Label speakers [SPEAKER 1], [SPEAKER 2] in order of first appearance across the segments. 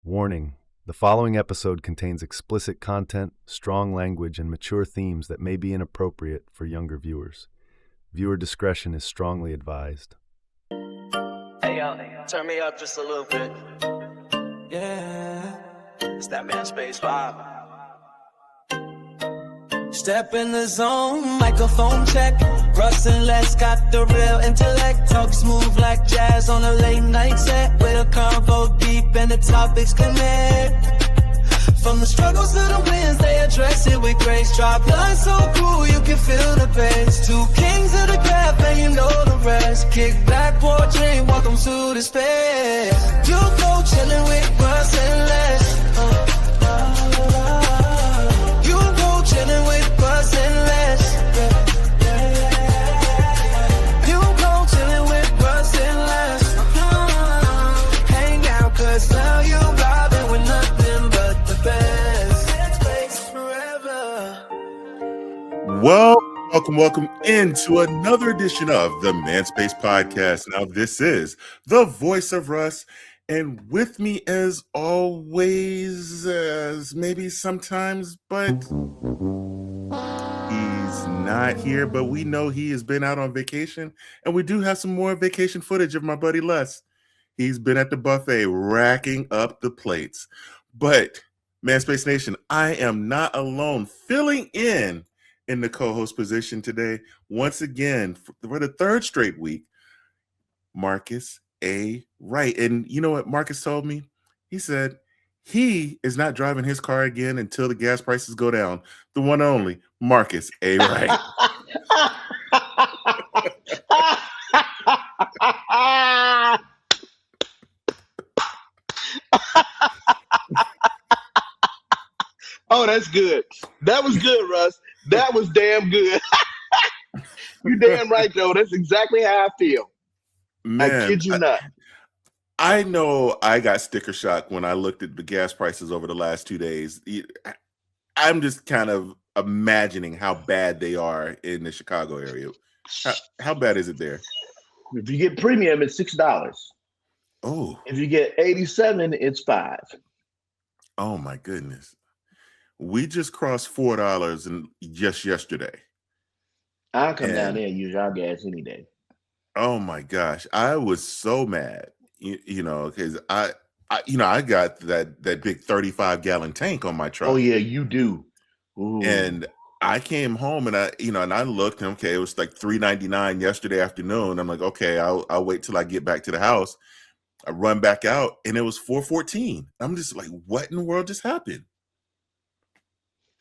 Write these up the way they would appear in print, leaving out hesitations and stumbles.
[SPEAKER 1] Warning: the following episode contains explicit content, strong language, and mature themes that may be inappropriate for younger viewers. Viewer discretion is strongly advised.
[SPEAKER 2] Hey yo, turn me up just a little bit. Yeah, it's that man space vibe. Step in the zone, microphone check. Russ and Les got the real intellect. Talk smooth like jazz on a late night set. With a convo deep and the topics connect. From the struggles to the wins, they address it with grace. Drop lines so cool, you can feel the bass. Two kings of the craft, and you know the rest. Kick back, pour a drink, welcome to the space. You go chillin' with Russ and Les. You go chillin' with Russ and Les. You go chillin' with Russ and Les. Hang out, cause now you vibing with nothing but the best. Forever.
[SPEAKER 3] Welcome into another edition of the Manspace Podcast. Now, this is the voice of Russ, and with me, as always, maybe sometimes, but he's not here. But we know he has been out on vacation, and we do have some more vacation footage of my buddy Les. He's been at the buffet racking up the plates. But Manspace Nation, I am not alone. Filling in the co-host position today, once again, for the third straight week, Marcus A. Wright. And you know what Marcus told me? He said he is not driving his car again until the gas prices go down. The one and only Marcus A. Wright.
[SPEAKER 4] Oh, that's good. That was good, Russ. That was damn good. You damn right, though. That's exactly how I feel.
[SPEAKER 3] Man,
[SPEAKER 4] I kid you not.
[SPEAKER 3] I know I got sticker shock when I looked at the gas prices over the last 2 days. I'm just kind of imagining how bad they are in the Chicago area. How bad is it there?
[SPEAKER 4] If you get premium, it's $6.
[SPEAKER 3] Oh,
[SPEAKER 4] If you get 87, it's $5.
[SPEAKER 3] oh my goodness. We just crossed $4 just yesterday.
[SPEAKER 4] I'll come down
[SPEAKER 3] And-
[SPEAKER 4] there and use our gas any day.
[SPEAKER 3] Oh my gosh, I was so mad, you know, because I got that big 35-gallon tank on my truck.
[SPEAKER 4] Oh yeah, you do. Ooh.
[SPEAKER 3] And I came home and I looked, and okay, it was like $3.99 yesterday afternoon. I'm like, okay, I'll wait till I get back to the house. I run back out, and it was $4.14. I'm just like, what in the world just happened?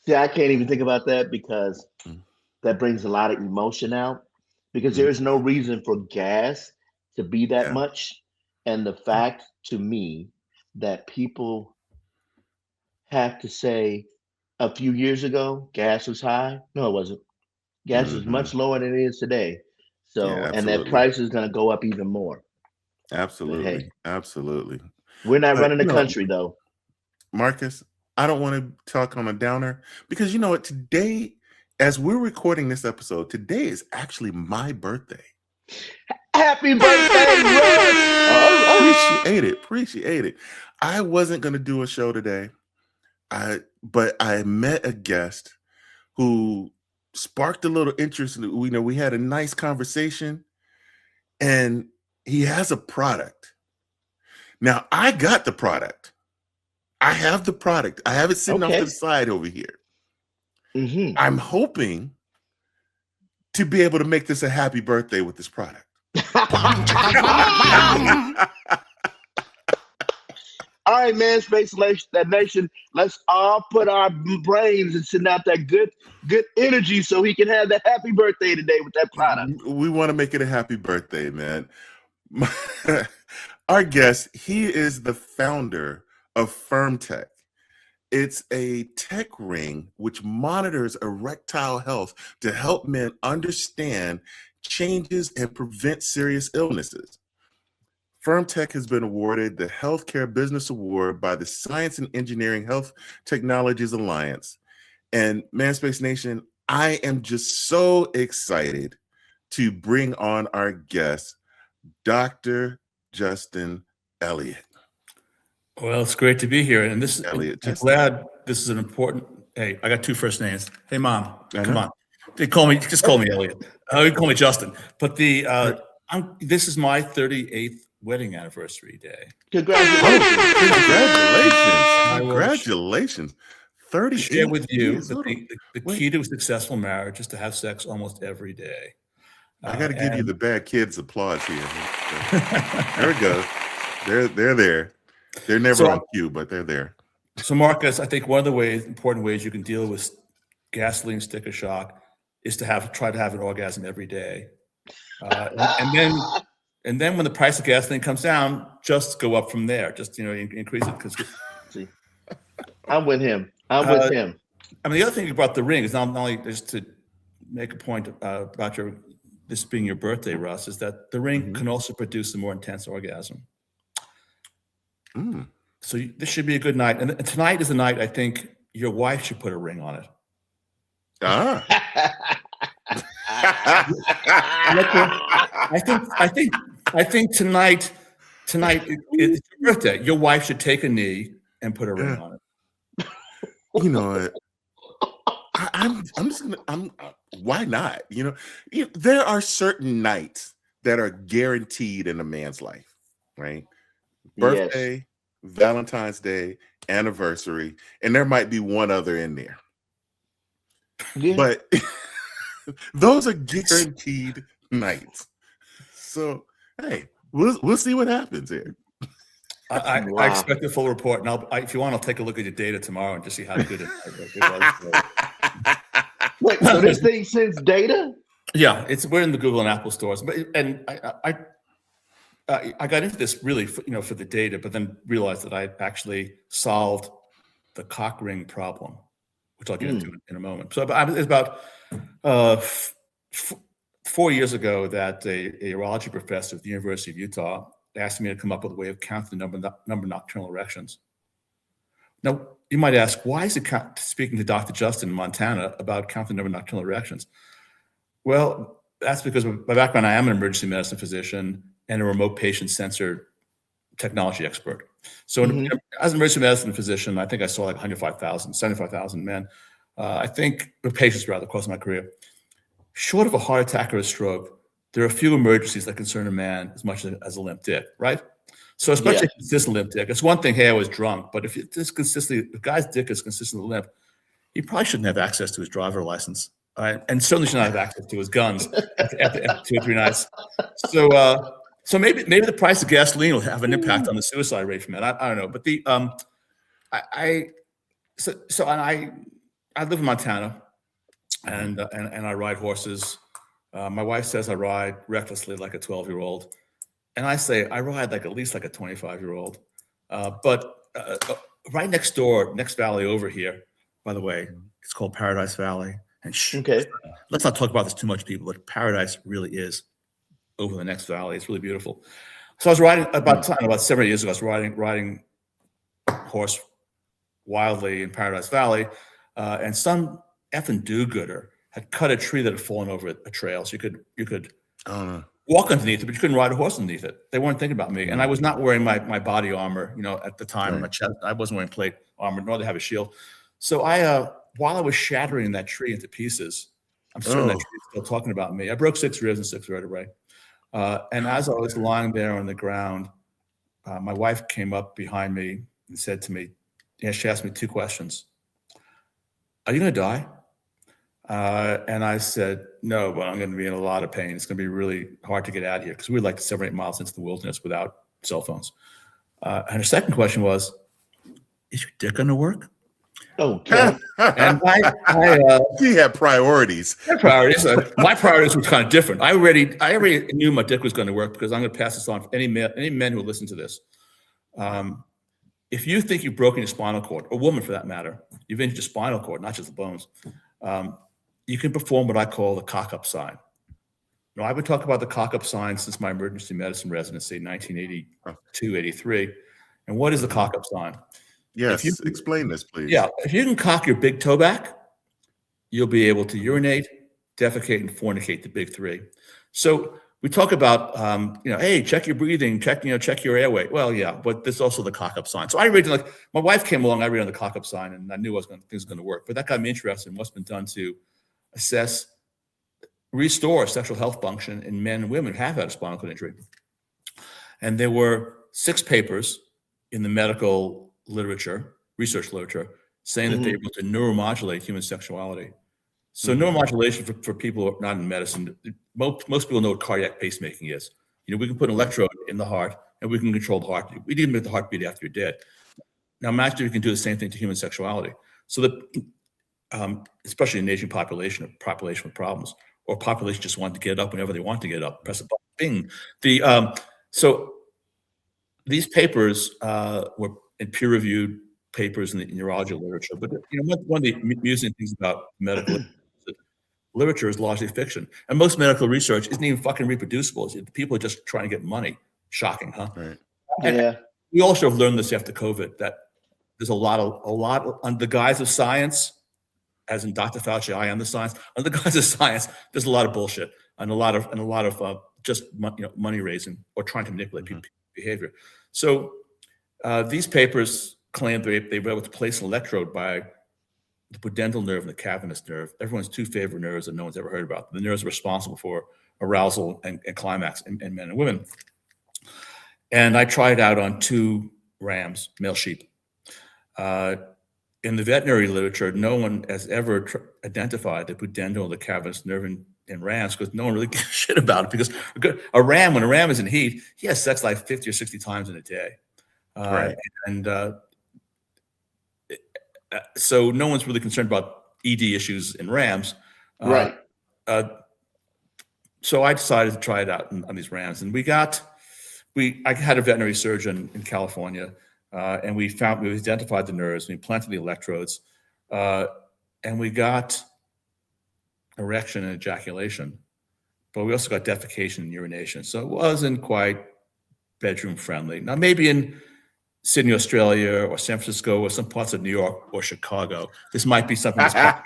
[SPEAKER 4] See, I can't even think about that because
[SPEAKER 3] Mm.
[SPEAKER 4] that brings a lot of emotion out. Because
[SPEAKER 3] Mm.
[SPEAKER 4] there is no reason for gas to be that
[SPEAKER 3] Yeah.
[SPEAKER 4] much, and the fact to me that people have to say a few years ago gas was high. No, it wasn't. Gas is
[SPEAKER 3] Mhm.
[SPEAKER 4] much lower than it is today. So,
[SPEAKER 3] Yeah,
[SPEAKER 4] and that
[SPEAKER 3] absolutely.
[SPEAKER 4] price is going to go up even more.
[SPEAKER 3] Absolutely, absolutely.
[SPEAKER 4] We're not
[SPEAKER 3] But,
[SPEAKER 4] running the
[SPEAKER 3] you know,
[SPEAKER 4] country though.
[SPEAKER 3] Marcus, I don't want to talk on a downer because you know what? Today, as we're recording this episode, today is actually my birthday.
[SPEAKER 4] Happy birthday, Russ!
[SPEAKER 3] Appreciate it. I wasn't going to do a show today, but I met a guest who sparked a little interest. We had a nice conversation, and he has a product. Now, I got the product. I have the product. I have it sitting off
[SPEAKER 4] Okay.
[SPEAKER 3] to the side over here.
[SPEAKER 4] Mhm.
[SPEAKER 3] I'm hoping to be able to make this a happy birthday with this product.
[SPEAKER 4] All right, man, Space Nation. Let's all put our brains and send out that good energy so he can have that happy birthday today with that product.
[SPEAKER 3] We want to make it a happy birthday, man. Our guest, he is the founder of FirmTech. It's a tech ring which monitors erectile health to help men understand changes and prevent serious illnesses. FirmTech has been awarded the Healthcare Business Award by the Science and Engineering Health Technologies Alliance. And Manspace Nation, I am just so excited to bring on our guest, Dr. Justin Elliot.
[SPEAKER 5] Well, it's great to be here, and this
[SPEAKER 3] Elliot,
[SPEAKER 5] I'm
[SPEAKER 3] just
[SPEAKER 5] glad this is an important. Hey, I got two first names. Hey, Mom,
[SPEAKER 3] I
[SPEAKER 5] come
[SPEAKER 3] know.
[SPEAKER 5] on. They call me Elliot. You call me Justin. But this is my 38th wedding anniversary day.
[SPEAKER 4] Congratulations.
[SPEAKER 3] Congratulations.
[SPEAKER 5] I will
[SPEAKER 3] Congratulations.
[SPEAKER 5] share
[SPEAKER 3] 38
[SPEAKER 5] with you
[SPEAKER 3] years
[SPEAKER 5] that
[SPEAKER 3] old.
[SPEAKER 5] the
[SPEAKER 3] Wait,
[SPEAKER 5] key to a successful marriage is to have sex almost every day.
[SPEAKER 3] I got to give you
[SPEAKER 5] And
[SPEAKER 3] the bad kids applause here. There it goes. They're there. They're never
[SPEAKER 5] so,
[SPEAKER 3] on cue, but they're there.
[SPEAKER 5] so Marcus, I think one of the important ways you can deal with gasoline sticker shock is to try to have an orgasm every day. And then when the price of gasoline comes down, just go up from there. Just increase it because
[SPEAKER 4] See, I'm with him. I'm with him.
[SPEAKER 5] I mean the other thing about the ring is not only just to make a point about this being your birthday, Russ, is that the ring can also produce a more intense orgasm.
[SPEAKER 3] Mm.
[SPEAKER 5] So this should be a good night. And tonight is the night I think your wife should put a ring on it.
[SPEAKER 3] Ah.
[SPEAKER 5] I think tonight it's your birthday. Your wife should take a knee and put a ring on it.
[SPEAKER 3] You know what? I'm just gonna, why not? There are certain nights that are guaranteed in a man's life, right? Birthday, Valentine's Day, anniversary, and there might be one other in there.
[SPEAKER 4] Yeah.
[SPEAKER 3] But those are guaranteed nights. So hey, we'll see what happens here.
[SPEAKER 5] I expect a full report, and if you want, I'll take a look at your data tomorrow and just see how good it was.
[SPEAKER 4] Wait, so this thing sends data?
[SPEAKER 5] Yeah, we're in the Google and Apple stores, and I got into this really for the data, but then realized that I actually solved the cock ring problem, which I'll get into in a moment. So it's about 4 years ago that a urology professor at the University of Utah asked me to come up with a way of counting the number of nocturnal erections. Now, you might ask, why is it speaking to Dr. Justin in Montana about counting the number of nocturnal erections? Well, that's because of my background. I am an emergency medicine physician and a remote patient sensor technology expert. So as an emergency medicine physician, I think I saw like 75,000 men. I think, or patients rather, across my career. Short of a heart attack or a stroke, there are a few emergencies that concern a man as much as a limp dick, right? So especially a consistent limp dick. It's one thing, hey, I was drunk, but if a guy's dick is consistently limp, he probably shouldn't have access to his driver license, and certainly should not have access to his guns after 2 or 3 nights. So maybe the price of gasoline will have an impact on the suicide rate for men. I don't know, but I live in Montana, and I ride horses. My wife says I ride recklessly like a 12-year-old. And I say I ride at least like a 25-year-old. But right next door, next valley over here, by the way, it's called Paradise Valley. And let's not talk about this too much, people, but Paradise really is over the next valley. It's really beautiful. So I was riding about 7 years ago. I was riding horse wildly in Paradise Valley, and some effing do-gooder had cut a tree that had fallen over a trail. So you could walk underneath it, but you couldn't ride a horse underneath it. They weren't thinking about me. And I was not wearing my body armor, at the time on my chest. I wasn't wearing plate armor, nor did I have a shield. So while I was shattering that tree into pieces, I'm certain that tree is still talking about me. I broke 6 ribs and 6 vertebrae. And as I was lying there on the ground, my wife came up behind me and said to me, she asked me 2 questions. Are you going to die? And I said, no, but I'm going to be in a lot of pain. It's going to be really hard to get out of here because we're like 7 or 8 miles into the wilderness without cell phones. And her second question was, is your dick going to work?
[SPEAKER 4] Okay.
[SPEAKER 5] And
[SPEAKER 3] he had priorities.
[SPEAKER 5] My priorities were kind of different. I already knew my dick was going to work because I'm going to pass this on for any men who listen to this. If you think you've broken your spinal cord, or woman for that matter, you've injured your spinal cord, not just the bones, you can perform what I call the cock-up sign. Now, I've been talking about the cock-up sign since my emergency medicine residency, 1982, 83. And what is the cock-up sign?
[SPEAKER 3] Yes, explain this, please.
[SPEAKER 5] Yeah, if you can cock your big toe back, you'll be able to urinate, defecate, and fornicate the big 3. So we talk about, hey, check your breathing, check your airway. Well, yeah, but there's also the cock up sign. So I read, like, my wife came along, I read on the cock up sign, and I knew things were going to work. But that got me interested in what's been done to assess, restore sexual health function in men and women who have had a spinal cord injury. And there were 6 papers in the medical literature, research literature, saying that they're able to neuromodulate human sexuality. So neuromodulation, for people who are not in medicine, most people know what cardiac pacemaking is. We can put an electrode in the heart and we can control the heart. We can make the heartbeat after you're dead. Now imagine if we can do the same thing to human sexuality. So that, especially in an aging population, a population with problems, or population just want to get up whenever they want to get up, press a button, bing. So these papers were in peer-reviewed papers in the neurology literature. But one of the amusing things about medical literature is largely fiction, and most medical research isn't even fucking reproducible. People are just trying to get money. Shocking, huh?
[SPEAKER 3] Right.
[SPEAKER 4] Yeah.
[SPEAKER 5] We also have learned this after COVID, that there's a lot under the guise of science, as in Dr. Fauci, I am the science. Under the guise of science, there's a lot of bullshit and a lot of just money raising or trying to manipulate people's behavior. So these papers claim they were able to place an electrode by the pudendal nerve and the cavernous nerve, everyone's 2 favorite nerves that no one's ever heard about. The nerves responsible for arousal and climax in men and women. And I tried out on 2 rams, male sheep. In the veterinary literature, no one has ever identified the pudendal or the cavernous nerve in rams, because no one really gives a shit about it. Because when a ram is in heat, he has sex like 50 or 60 times in a day.
[SPEAKER 3] Right.
[SPEAKER 5] And so no one's really concerned about ED issues in rams.
[SPEAKER 4] Right.
[SPEAKER 5] So I decided to try it out on these rams, and I had a veterinary surgeon in California, and we identified the nerves, we planted the electrodes, and we got erection and ejaculation, but we also got defecation and urination. So it wasn't quite bedroom friendly. Now, maybe in Sydney, Australia, or San Francisco, or some parts of New York or Chicago, this might be something that's
[SPEAKER 4] not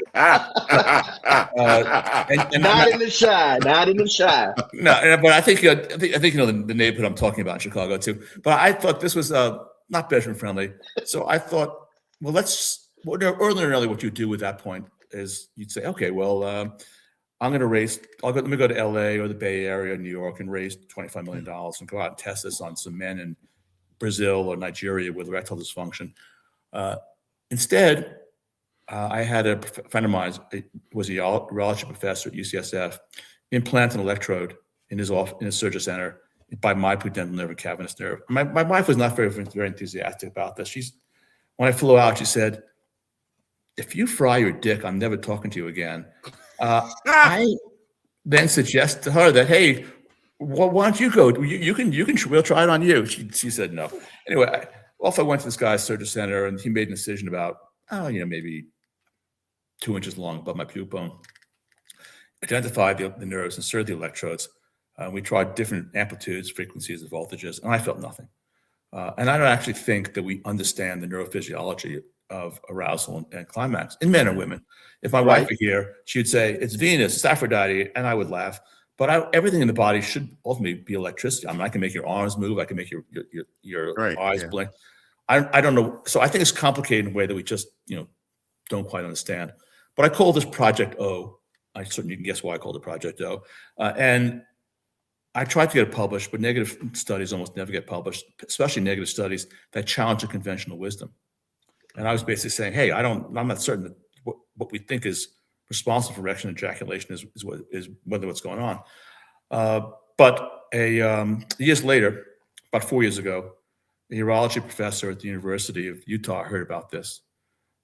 [SPEAKER 4] in the shy.
[SPEAKER 5] No, but I think the neighborhood I'm talking about in Chicago too. But I thought this was not bedroom friendly, so I thought, well, ordinarily what you do at that point is you'd say, okay, well, I'm going to let me go to LA or the Bay Area, New York, and raise $25 million and go out and test this on some men in Brazil or Nigeria with erectile dysfunction. Instead, I had a friend of mine, was a urology professor at UCSF, implant an electrode in his surgery center by my pudendal nerve and cavernous nerve. My wife was not very enthusiastic about this. When I flew out, she said, "If you fry your dick, I'm never talking to you again." I then suggest to her that, hey, well, why don't you go? We'll try it on you. She said no. Anyway, I went to this guy's surgery center, and he made a decision about, maybe 2 inches long above my pubic bone. Identified the nerves, inserted the electrodes. We tried different amplitudes, frequencies, and voltages, and I felt nothing. And I don't actually think that we understand the neurophysiology of arousal and climax in men and women. If my wife were here, she would say, "It's Venus, it's Aphrodite," and I would laugh. But everything in the body should ultimately be electricity. I mean, I can make your arms move. I can make your eyes blink. I don't know. So I think it's complicated in a way that we just don't quite understand. But I call this Project O. I certainly can guess why I called it Project O. And I tried to get it published, but negative studies almost never get published, especially negative studies that challenge the conventional wisdom. And I was basically saying, hey, I'm not certain that what we think is responsible for erection and ejaculation is whether what's going on. But years later, about 4 years ago, a urology professor at the University of Utah heard about this,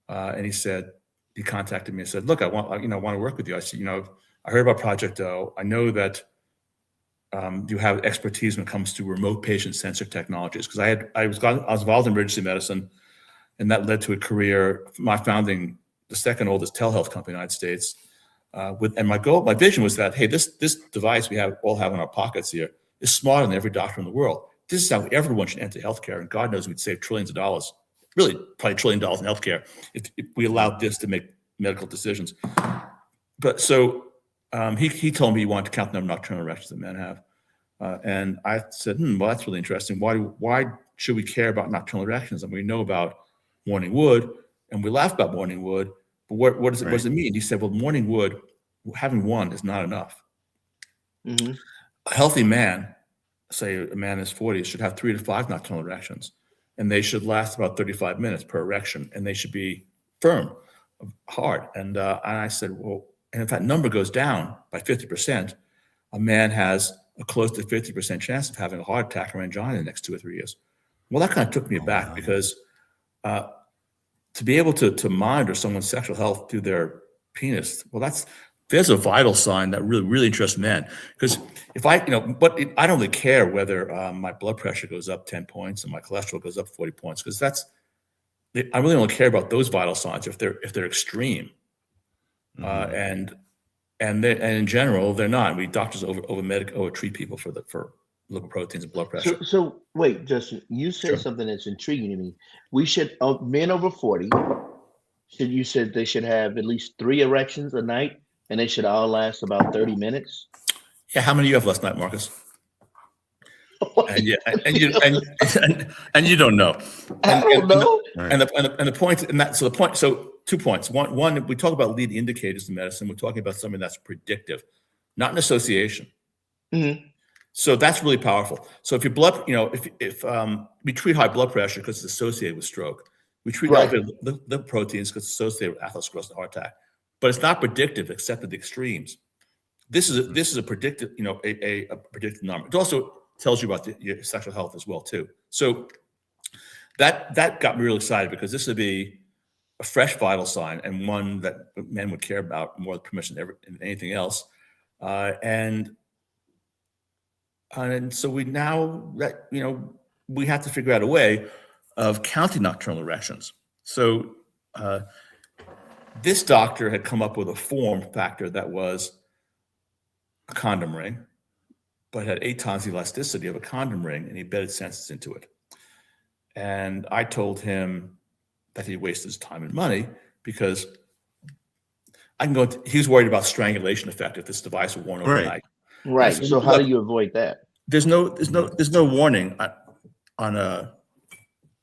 [SPEAKER 5] and he contacted me and said, "Look, I want to work with you." I said, "I heard about Project O. I know that you have expertise when it comes to remote patient sensor technologies, because I was involved in emergency medicine, and that led to a career. My founding the second oldest telehealth company in the United States. And my vision was that, hey, this device we all have in our pockets here is smarter than every doctor in the world. This is how everyone should enter healthcare, and God knows we'd save trillions of dollars, really probably $1 trillion in healthcare if we allowed this to make medical decisions. But so he told me he wanted to count the number of nocturnal erections that men have. And I said, well, that's really interesting. Why should we care about nocturnal erections? And we know about morning wood, and we laugh about morning wood, but what does it mean? He said, well, morning wood, having one is not enough.
[SPEAKER 4] Mm-hmm.
[SPEAKER 5] A healthy man, say a man in his 40s, should have 3 to 5 nocturnal erections, and they should last about 35 minutes per erection, and they should be firm, hard. And I said, well, and if that number goes down by 50%, a man has a close to 50% chance of having a heart attack or angina in the next 2 or 3 years. Well, that kind of took me aback, because to be able to monitor someone's sexual health through their penis, well, there's a vital sign that really interests men. Because if I don't really care whether my blood pressure goes up 10 points and my cholesterol goes up 40 points, because I really don't care about those vital signs if they're extreme. And in general, they're not. We doctors over treat people for lipoproteins and blood pressure.
[SPEAKER 4] So wait, Justin, you said
[SPEAKER 5] Sure.
[SPEAKER 4] something that's intriguing to me. We should, men over 40, you said they should have at least 3 erections a night, and they should all last about 30 minutes.
[SPEAKER 5] Yeah, how many do you have last night, Marcus? And you don't know.
[SPEAKER 4] I don't know.
[SPEAKER 5] And the point, so 2 points. One, we talk about lead indicators in medicine. We're talking about something that's predictive, not an association.
[SPEAKER 4] Mm-hmm.
[SPEAKER 5] So that's really powerful. So if your blood, if we treat high blood pressure because it's associated with stroke, we treat elevated lipoproteins because it's associated with atherosclerosis and heart attack, but it's not predictive except at the extremes. This is a predictive, a predictive number. It also tells you about your sexual health as well too. So that got me really excited, because this would be a fresh vital sign, and one that men would care about more than permission than anything else. And so we have to figure out a way of counting nocturnal erections. So this doctor had come up with a form factor that was a condom ring, but had 8 times the elasticity of a condom ring, and he embedded sensors into it. And I told him that he wasted his time and money, because he was worried about strangulation effect if this device were worn overnight.
[SPEAKER 4] Right. So how do you avoid that?
[SPEAKER 5] There's no warning on a.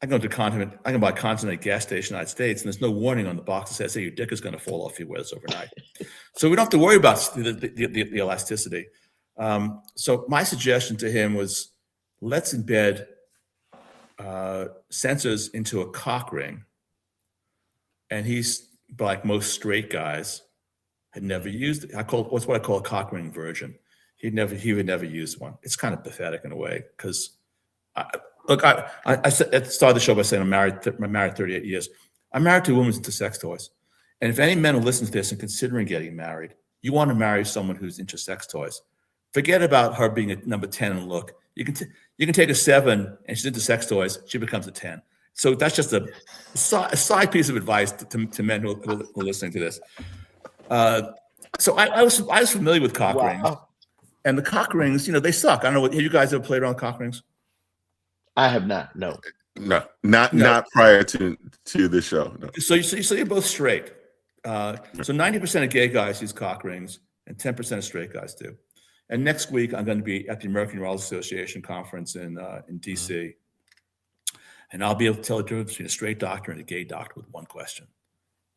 [SPEAKER 5] I can buy Continent gas station in the United States, and there's no warning on the box that says, "Hey, your dick is going to fall off if you wear this overnight." So we don't have to worry about the elasticity. So my suggestion to him was, let's embed sensors into a cock ring. And he's, like most straight guys, had never used it. What's what I call a cock ring virgin. He would never use one. It's kind of pathetic in a way, because I started the show by saying I'm married 38 years. I'm married to a woman who's into sex toys. And if any men who listen to this and considering getting married, you want to marry someone who's into sex toys. Forget about her being a number 10 in look. You can take a 7 and she's into sex toys, she becomes a 10. So that's just a side piece of advice to men who are listening to this. So I was familiar with cock rings, and the cock rings, they suck. I don't know. Have you guys ever played around cock rings?
[SPEAKER 4] I have not. No,
[SPEAKER 3] not prior to the show. No.
[SPEAKER 5] So you're both straight. So 90% of gay guys use cock rings, and 10% of straight guys do. And next week I'm going to be at the American Urology Association conference in DC. And I'll be able to tell the difference between a straight doctor and a gay doctor with one question.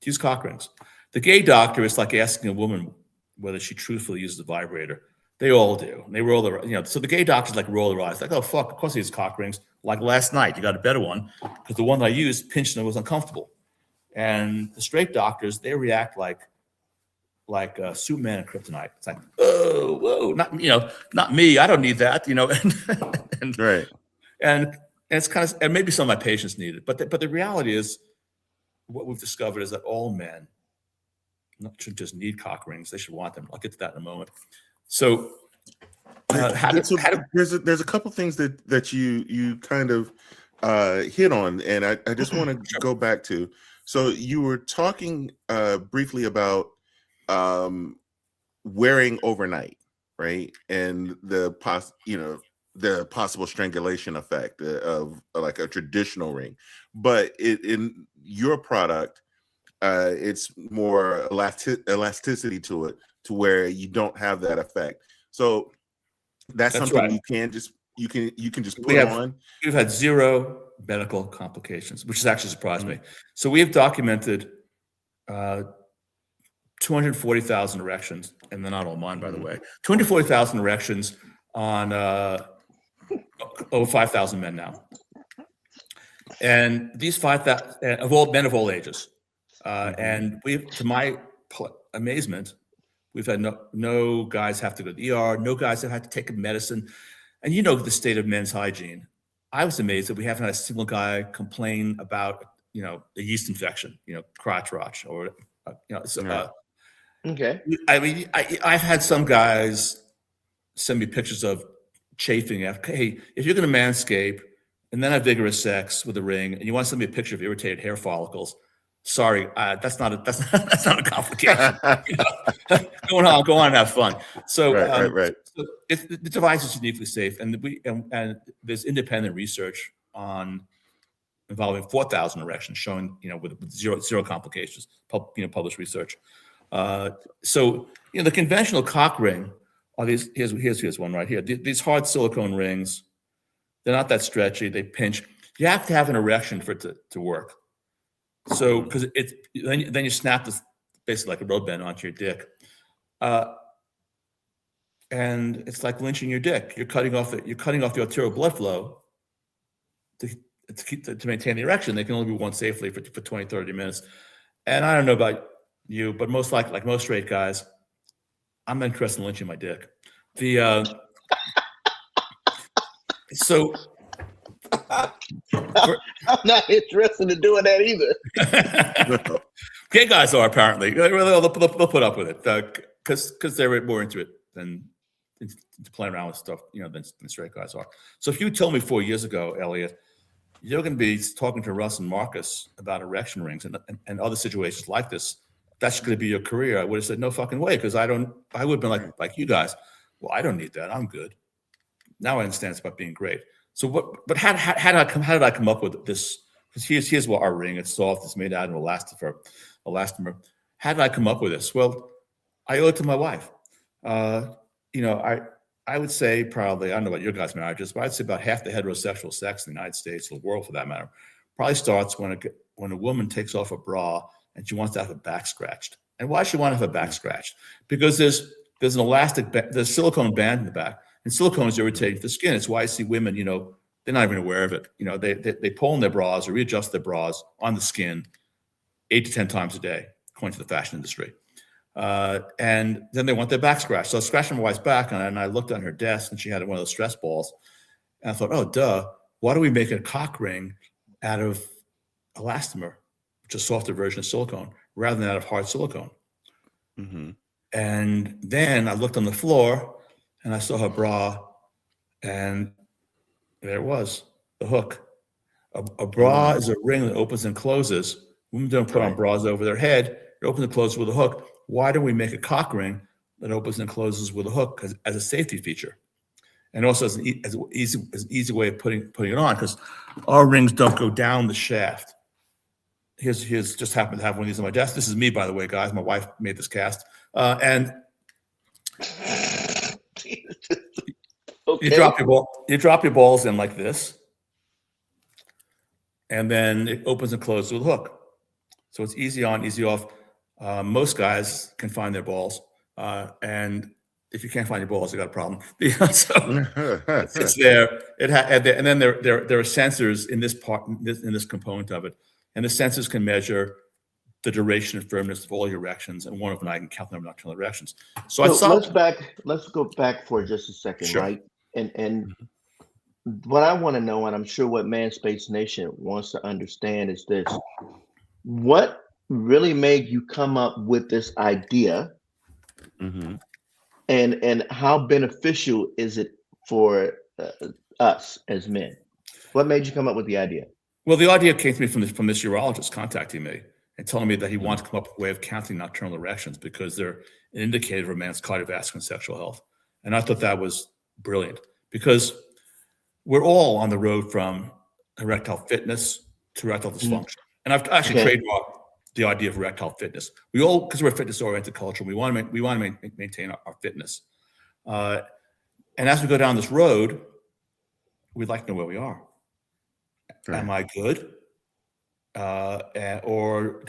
[SPEAKER 5] Use cock rings. The gay doctor is like asking a woman whether she truthfully uses a vibrator. They all do. And they roll their, so the gay doctors roll their eyes, like, oh, fuck, of course he uses cock rings. Like last night, you got a better one, because the one I used pinched and it was uncomfortable. And the straight doctors, they react like Superman and kryptonite. It's like, oh, whoa, not me. I don't need that, and
[SPEAKER 3] right.
[SPEAKER 5] And it's kind of, and maybe some of my patients need it, but the reality is, what we've discovered is that all men should just need cock rings. They should want them. I'll get to that in a moment. So,
[SPEAKER 3] there's a couple things that you kind of hit on, and I just want to go back to. So you were talking briefly about wearing overnight, right? And the possible strangulation effect of like a traditional ring, but in your product, it's more elasticity to it, to where you don't have that effect. So That's
[SPEAKER 5] That's
[SPEAKER 3] something
[SPEAKER 5] right.
[SPEAKER 3] you can just
[SPEAKER 5] We
[SPEAKER 3] put
[SPEAKER 5] have
[SPEAKER 3] on.
[SPEAKER 5] we've had zero medical complications, which has actually surprised me. So we have documented 240,000 erections, and they're not all mine, by the way. 240,000 erections on over 5,000 men now, and these 5,000 of all men of all ages. And we, to my amazement, we've had no guys have to go to the ER, no guys have had to take a medicine. And you know the state of men's hygiene. I was amazed that we haven't had a single guy complain about, a yeast infection, crotch rotch, or,
[SPEAKER 4] Okay.
[SPEAKER 5] I mean, I've had some guys send me pictures of chafing after, hey, if you're going to manscape and then have vigorous sex with a ring, and you want to send me a picture of irritated hair follicles, sorry, that's not a complication. Go on and have fun. So,
[SPEAKER 3] Right.
[SPEAKER 5] So the device is uniquely safe, and and there's independent research involving 4,000 erections showing, with zero complications. Published research. So the conventional cock ring are these. Here's one right here. These hard silicone rings. They're not that stretchy. They pinch. You have to have an erection for it to work. So because then you snap this basically like a road bend onto your dick, and it's like lynching your dick. You're cutting off the arterial blood flow to maintain the erection. They can only be worn safely for 20, 30 minutes. And I don't know about you, but most likely, like most straight guys, I'm interested in lynching my dick. So
[SPEAKER 4] I'm not interested in doing that either.
[SPEAKER 5] Gay guys are apparently. They'll put up with it because they're more into it than to play around with stuff, than straight guys are. So if you told me 4 years ago, Elliot, you're going to be talking to Russ and Marcus about erection rings and other situations like this, that's going to be your career, I would have said no fucking way, because I would have been like you guys. Well, I don't need that. I'm good. Now I understand it's about being great. So but how did I come up with this? Because here's what our ring. It's soft. It's made out of elastomer. How did I come up with this? Well, I owe it to my wife. I would say probably, I don't know about your guys' marriages, but I'd say about half the heterosexual sex in the United States, or the world for that matter, probably starts when a woman takes off a bra and she wants to have her back scratched. And why she want to have her back scratched? Because there's an elastic, there's a silicone band in the back, and silicone is irritating to the skin. It's why I see women, they're not even aware of it. They pull in their bras or readjust their bras on the skin 8 to 10 times a day, according to the fashion industry. And then they want their back scratched. So I scratched my wife's back, and I looked on her desk, and she had one of those stress balls. And I thought, oh, duh, why do we make a cock ring out of elastomer, which is a softer version of silicone, rather than out of hard silicone?
[SPEAKER 3] Mm-hmm.
[SPEAKER 5] And then I looked on the floor, and I saw her bra, and there it was, the hook. A bra is a ring that opens and closes. Women don't put on bras over their head. It opens and closes with a hook. Why do we make a cock ring that opens and closes with a hook as a safety feature? And also as an easy way of putting it on, because our rings don't go down the shaft. Here's just happened to have one of these on my desk. This is me, by the way, guys. My wife made this cast. And
[SPEAKER 4] Okay.
[SPEAKER 5] you drop your balls in like this, and then it opens and closes with a hook. So it's easy on, easy off. Most guys can find their balls, and if you can't find your balls, you got a problem. So it's there. And then there are sensors in this part, in this component of it, and the sensors can measure the duration and firmness of all your erections, and one of them I can count the number of nocturnal erections. So
[SPEAKER 4] let's go back for just a second,
[SPEAKER 5] Sure.
[SPEAKER 4] right? And what I want to know, and I'm sure what Manspace Nation wants to understand, is this: what really made you come up with this idea, and how beneficial is it for us as men? What made you come up with the idea?
[SPEAKER 5] Well, the idea came to me from this urologist contacting me and telling me that he wanted to come up with a way of counting nocturnal erections because they're an indicator of a man's cardiovascular and sexual health. And I thought that was brilliant, because we're all on the road from erectile fitness to erectile dysfunction. And I've actually trademarked the idea of erectile fitness. We all, because we're a fitness-oriented culture, we want to maintain our fitness. And as we go down this road, we'd like to know where we are.
[SPEAKER 3] Right.
[SPEAKER 5] Am I good? Or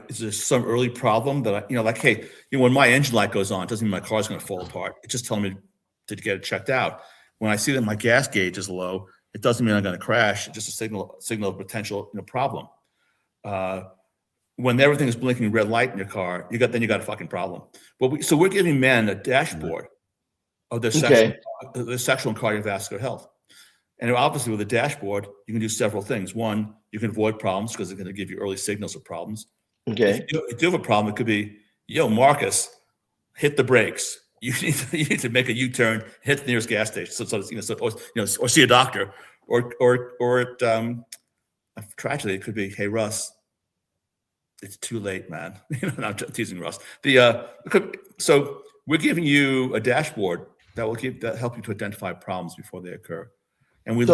[SPEAKER 5] is there some early problem that like, hey, when my engine light goes on, it doesn't mean my car's going to fall apart. It's just telling me to get it checked out. When I see that my gas gauge is low, it doesn't mean I'm going to crash. It's just a signal of potential problem. When everything is blinking red light in your car, you got a fucking problem. So we're giving men a dashboard of their sexual and cardiovascular health. And obviously with a dashboard, you can do several things. One, you can avoid problems because it's going to give you early signals of problems.
[SPEAKER 4] Okay.
[SPEAKER 5] If you have a problem, it could be, yo, Marcus, hit the brakes. You need to make a U-turn, hit the nearest gas station, or see a doctor, or tragedy, it could be, hey, Russ, it's too late, man. I'm teasing Russ. So we're giving you a dashboard that will help you to identify problems before they occur. And when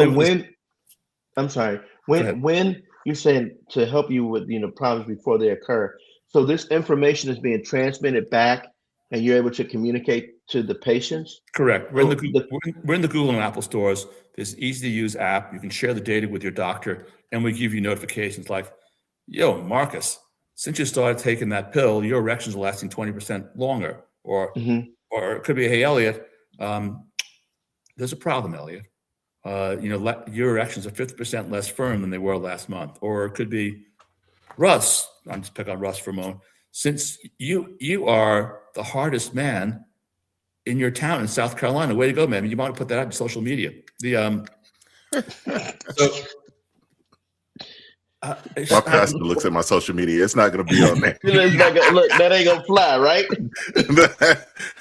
[SPEAKER 5] you're saying to help you with problems before they occur, so this information is being transmitted back, and you're able to communicate to the patients. Correct. We're in the Google and Apple stores. There's an easy to use app. You can share the data with your doctor, and we give you notifications like, yo, Marcus, since you started taking that pill, your erections are lasting 20% longer. Or it could be, hey, Elliot, there's a problem, Elliot. Your erections are 50% less firm than they were last month. Or it could be, Russ, I'm just picking on Russ for a moment. Since you are the hardest man in your town in South Carolina, way to go, man. You want to put that out on social media.
[SPEAKER 3] My pastor looks at my social media. It's not going to be on there.
[SPEAKER 4] Look, that ain't gonna fly, right?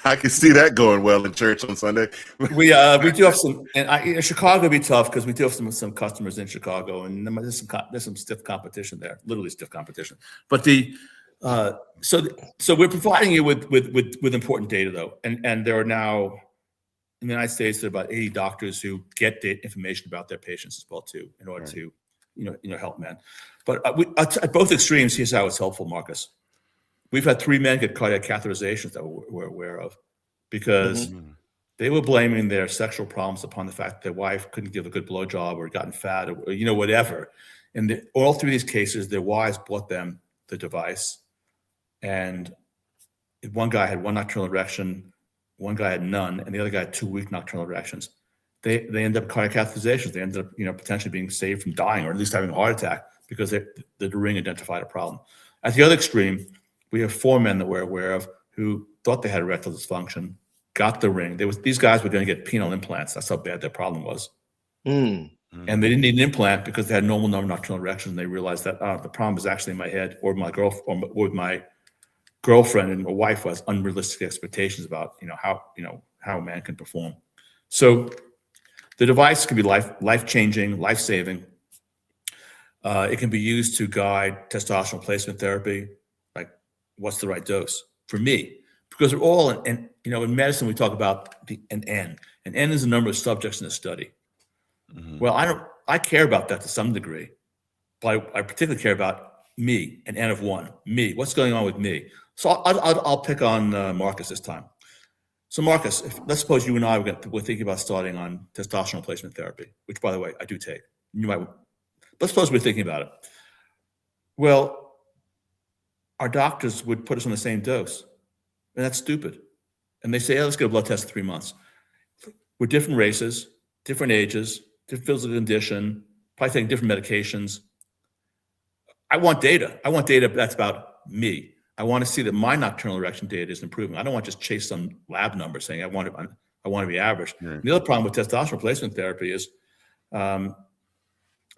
[SPEAKER 3] I can see that going well in church on Sunday.
[SPEAKER 5] We do have some, and Chicago would be tough because we do have some customers in Chicago, and there's some stiff competition there, literally stiff competition. But so we're providing you with important data though, and there are now in the United States there are about 80 doctors who get data information about their patients as well too, in order to help men. But at both extremes, here's how it's helpful, Marcus. We've had 3 men get cardiac catheterizations that we're aware of because they were blaming their sexual problems upon the fact that their wife couldn't give a good blowjob or gotten fat or whatever. And all 3 of these cases, their wives bought them the device. And one guy had 1 nocturnal erection, one guy had none, and the other guy had 2 weak nocturnal erections. They ended up cardiac catheterizations. They ended up, potentially being saved from dying or at least having a heart attack because the ring identified a problem. At the other extreme, we have 4 men that we're aware of who thought they had erectile dysfunction, got the ring. These guys were going to get penile implants. That's how bad their problem was. And they didn't need an implant because they had normal number of nocturnal erections. And they realized that the problem is actually in my head or my girlfriend and my wife was unrealistic expectations about how a man can perform. So the device can be life-changing, life-saving. It can be used to guide testosterone replacement therapy, like what's the right dose for me, because we're all in medicine we talk about an N. An N is the number of subjects in a study. Well, I care about that to some degree, but I particularly care about me, an N of 1. Me, what's going on with me? So I'll pick on Marcus this time. So Marcus, let's suppose you and I were thinking about starting on testosterone replacement therapy, which by the way, I do take. Let's suppose we're thinking about it. Well, our doctors would put us on the same dose, and that's stupid. And they say, let's get a blood test in 3 months. We're different races, different ages, different physical condition, probably taking different medications. I want data. I want data that's about me. I want to see that my nocturnal erection data is improving. I don't want to just chase some lab number saying I want to be average. The other problem with testosterone replacement therapy is I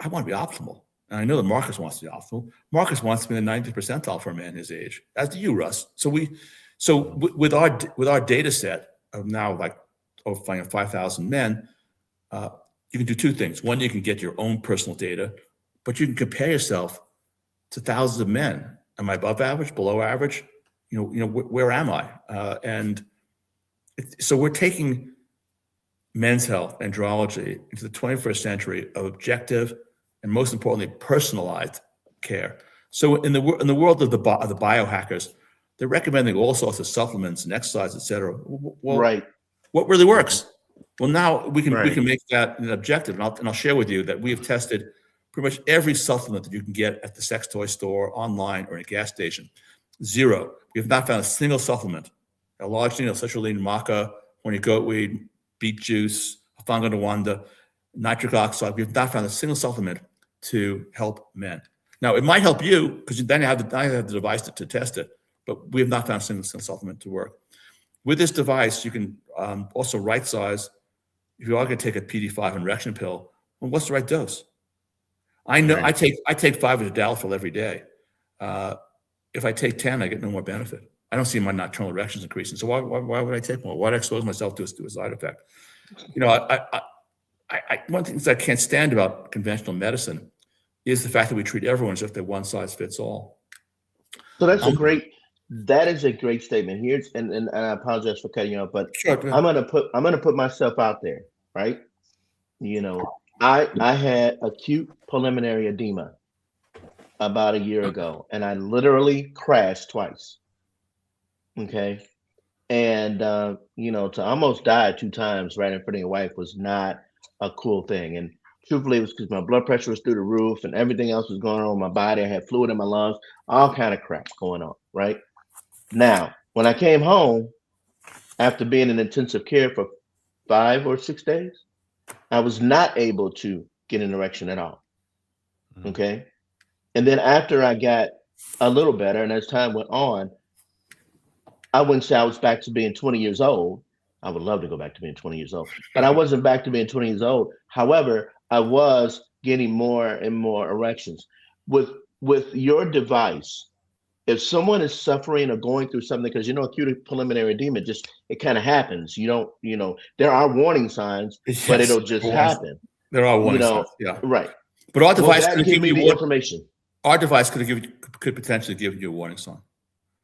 [SPEAKER 5] want to be optimal. And I know that Marcus wants to be optimal. Marcus wants to be in the 90th percentile for a man his age, as do you, Russ. So with our data set of now like over 5,000 men, you can do 2 things. One, you can get your own personal data, but you can compare yourself to thousands of men. Am I above average, below average? Where am I? So we're taking men's health, andrology, into the 21st century of objective and most importantly, personalized care. So in the world of the biohackers, they're recommending all sorts of supplements and exercise, et cetera. Well, right. What really works? Well, now we can
[SPEAKER 3] Right.
[SPEAKER 5] make that an objective, and I'll share with you that we have tested pretty much every supplement that you can get at the sex toy store, online, or in a gas station. Zero. We have not found a single supplement, a large citrulline, maca, horny goatweed, beet juice, ashwagandha, nitric oxide. We have not found a single supplement to help men. Now, it might help you because then I have the device to test it, but we have not found a single supplement to work. With this device, you can also right size. If you are going to take a PD5 erection pill, well, what's the right dose? I know
[SPEAKER 3] Right.
[SPEAKER 5] I take 5 of the Dalafil every day. If I take 10, I get no more benefit. I don't see my nocturnal erections increasing. So why would I take more? Why would I expose myself to a side effect? One thing that I can't stand about conventional medicine is the fact that we treat everyone as if they're one size fits all.
[SPEAKER 4] So that is a great statement. Here's and I apologize for cutting you off, but
[SPEAKER 5] Sure. Go
[SPEAKER 4] I'm
[SPEAKER 5] ahead.
[SPEAKER 4] gonna put myself out there, right? I had acute pulmonary edema about a year ago, and I literally crashed twice. Okay. And to almost die 2 times right in front of your wife was not a cool thing. And truthfully, it was because my blood pressure was through the roof and everything else was going on in my body. I had fluid in my lungs, all kind of crap going on, right? Now, when I came home after being in intensive care for 5 or 6 days, I was not able to get an erection at all. Okay. And then after I got a little better, and as time went on, I wouldn't say I was back to being 20 years old. I would love to go back to being 20 years old, but I wasn't back to being 20 years old. However, I was getting more and more erections. With your device, if someone is suffering or going through something, because acute pulmonary edema, it kind of happens. There are warning signs, but
[SPEAKER 5] Yes,
[SPEAKER 4] it'll just happen.
[SPEAKER 5] there are warning signs. Yeah.
[SPEAKER 4] Right.
[SPEAKER 5] But our
[SPEAKER 4] Will
[SPEAKER 5] device
[SPEAKER 4] that
[SPEAKER 5] could
[SPEAKER 4] give
[SPEAKER 5] give
[SPEAKER 4] me
[SPEAKER 5] you
[SPEAKER 4] the information?
[SPEAKER 5] Our device could potentially give you a warning sign.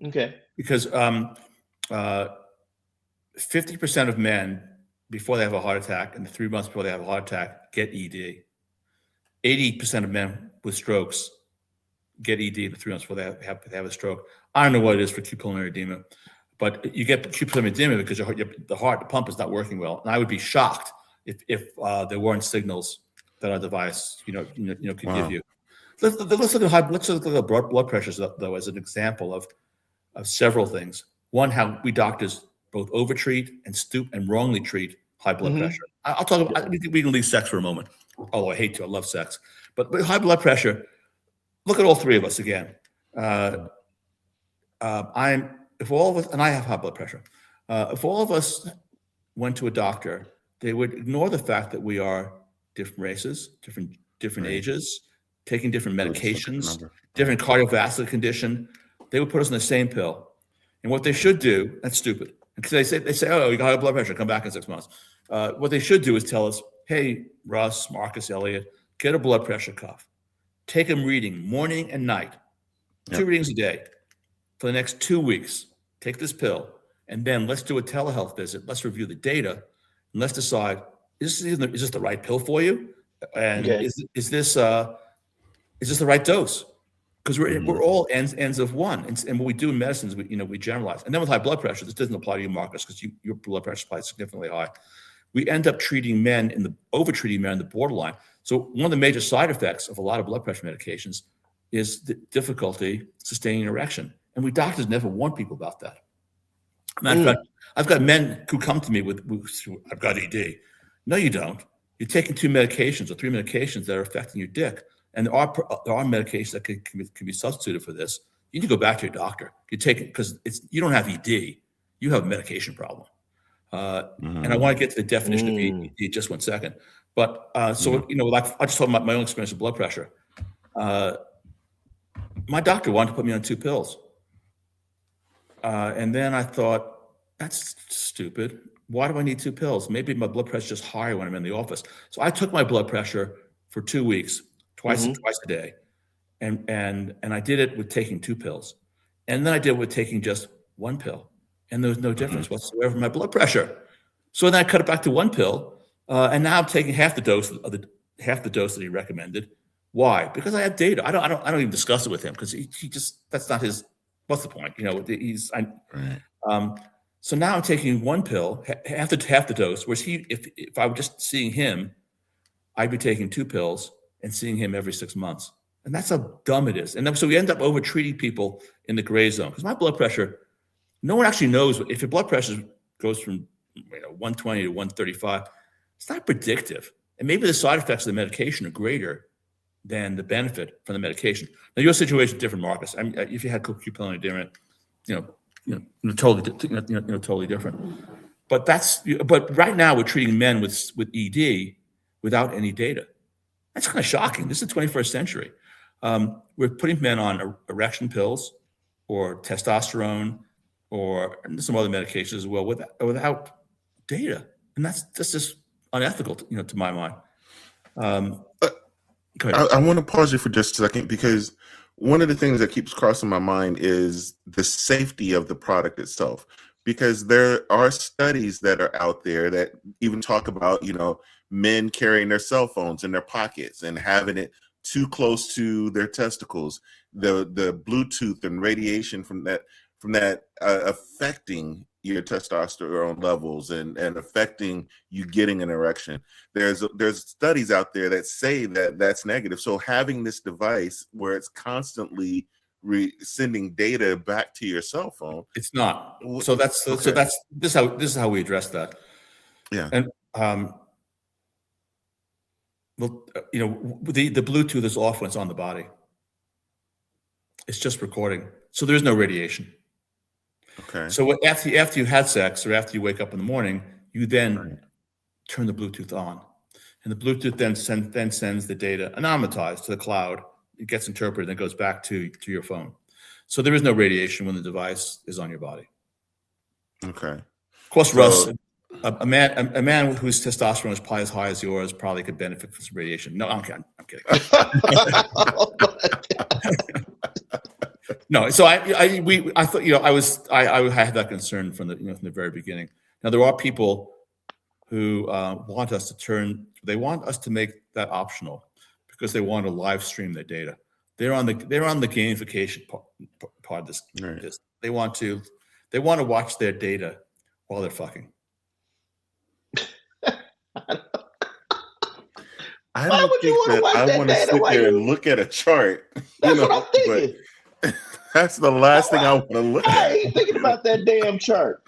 [SPEAKER 4] Okay.
[SPEAKER 5] Because 50% of men, before they have a heart attack, and 3 months before they have a heart attack, get ED. 80% of men with strokes get ED in the 3 months before they have a stroke. I don't know what it is for acute pulmonary edema, but you get acute pulmonary edema because the pump is not working well. And I would be shocked if there weren't signals that our device, could give you. Let's look at blood pressures though as an example of several things. One, how we doctors both overtreat and stoop and wrongly treat high blood pressure. I'll talk about. We can leave sex for a moment. Although I hate to, I love sex. But high blood pressure. Look at all 3 of us again. If all of us, and I have high blood pressure. If all of us went to a doctor, they would ignore the fact that we are different races, different ages, taking different medications, different cardiovascular condition. They would put us in the same pill. And what they should do, that's stupid. Because they say, oh, you got high blood pressure, come back in 6 months. What they should do is tell us, hey, Russ, Marcus, Elliot, get a blood pressure cuff. Take them reading morning and night, 2 readings a day for the next 2 weeks. Take this pill, and then let's do a telehealth visit. Let's review the data, and let's decide, is this the right pill for you? And is this the right dose? Because we're all ends of one, and what we do in medicine is we generalize. And then with high blood pressure, this doesn't apply to you, Marcus, because your blood pressure is probably significantly high. We end up treating men over-treating men in the borderline. So one of the major side effects of a lot of blood pressure medications is the difficulty sustaining an erection, and we doctors never warn people about that. Matter of fact, I've got men who come to me with I've got ED. No, you don't. You're taking 2 medications or 3 medications that are affecting your dick. And there are medications that can be substituted for this. You need to go back to your doctor. You take it because you don't have ED. You have a medication problem. And I want to get to the definition of ED just 1 second. But I just told my own experience with blood pressure. My doctor wanted to put me on 2 pills. And then I thought, that's stupid. Why do I need 2 pills? Maybe my blood pressure is just higher when I'm in the office. So I took my blood pressure for 2 weeks, twice a day. And I did it with taking 2 pills. And then I did it with taking just 1 pill. And there was no difference whatsoever in my blood pressure. So then I cut it back to 1 pill. And now I'm taking half the dose that he recommended. Why? Because I have data. I don't even discuss it with him because he just, that's not his, what's the point? So now I'm taking one pill, half the dose, whereas if I were just seeing him, I'd be taking 2 pills and seeing him every 6 months. And that's how dumb it is. And then, so we end up over treating people in the gray zone. Because my blood pressure, no one actually knows if your blood pressure goes from 120 to 135, it's not predictive. And maybe the side effects of the medication are greater than the benefit from the medication. Now, your situation is different, Marcus. I mean, if you had cupillary different, totally different. But right now we're treating men with ED without any data. That's kind of shocking. This is the 21st century. We're putting men on erection pills or testosterone or some other medications as well without data, and that's just unethical, to my mind.
[SPEAKER 3] I want to pause you for just a second, because one of the things that keeps crossing my mind is the safety of the product itself. Because there are studies that are out there that even talk about, men carrying their cell phones in their pockets and having it too close to their testicles, the Bluetooth and radiation from that affecting your testosterone levels and affecting you getting an erection. There's studies out there that say that that's negative. So having this device where it's constantly sending data back to your cell phone,
[SPEAKER 5] it's not. So this is how we address that.
[SPEAKER 3] Yeah.
[SPEAKER 5] And the Bluetooth is off when it's on the body. It's just recording, so there's no radiation.
[SPEAKER 3] Okay.
[SPEAKER 5] So after you had sex or after you wake up in the morning, you then turn the Bluetooth on, and the Bluetooth then sends the data anonymized to the cloud. It gets interpreted and goes back to your phone. So there is no radiation when the device is on your body.
[SPEAKER 3] Okay.
[SPEAKER 5] Of course, Russ, a man whose testosterone is probably as high as yours probably could benefit from some radiation. No, I'm kidding. No, so I thought, I had that concern from the very beginning. Now there are people who want us to make that optional because they want to live stream their data. They're on the gamification part of this.
[SPEAKER 3] Right.
[SPEAKER 5] They want to watch their data while they're fucking.
[SPEAKER 3] I don't think that I want to sit there and look at a chart.
[SPEAKER 4] That's what I'm thinking.
[SPEAKER 3] That's the last thing I want to look at.
[SPEAKER 4] I ain't thinking about that damn chart.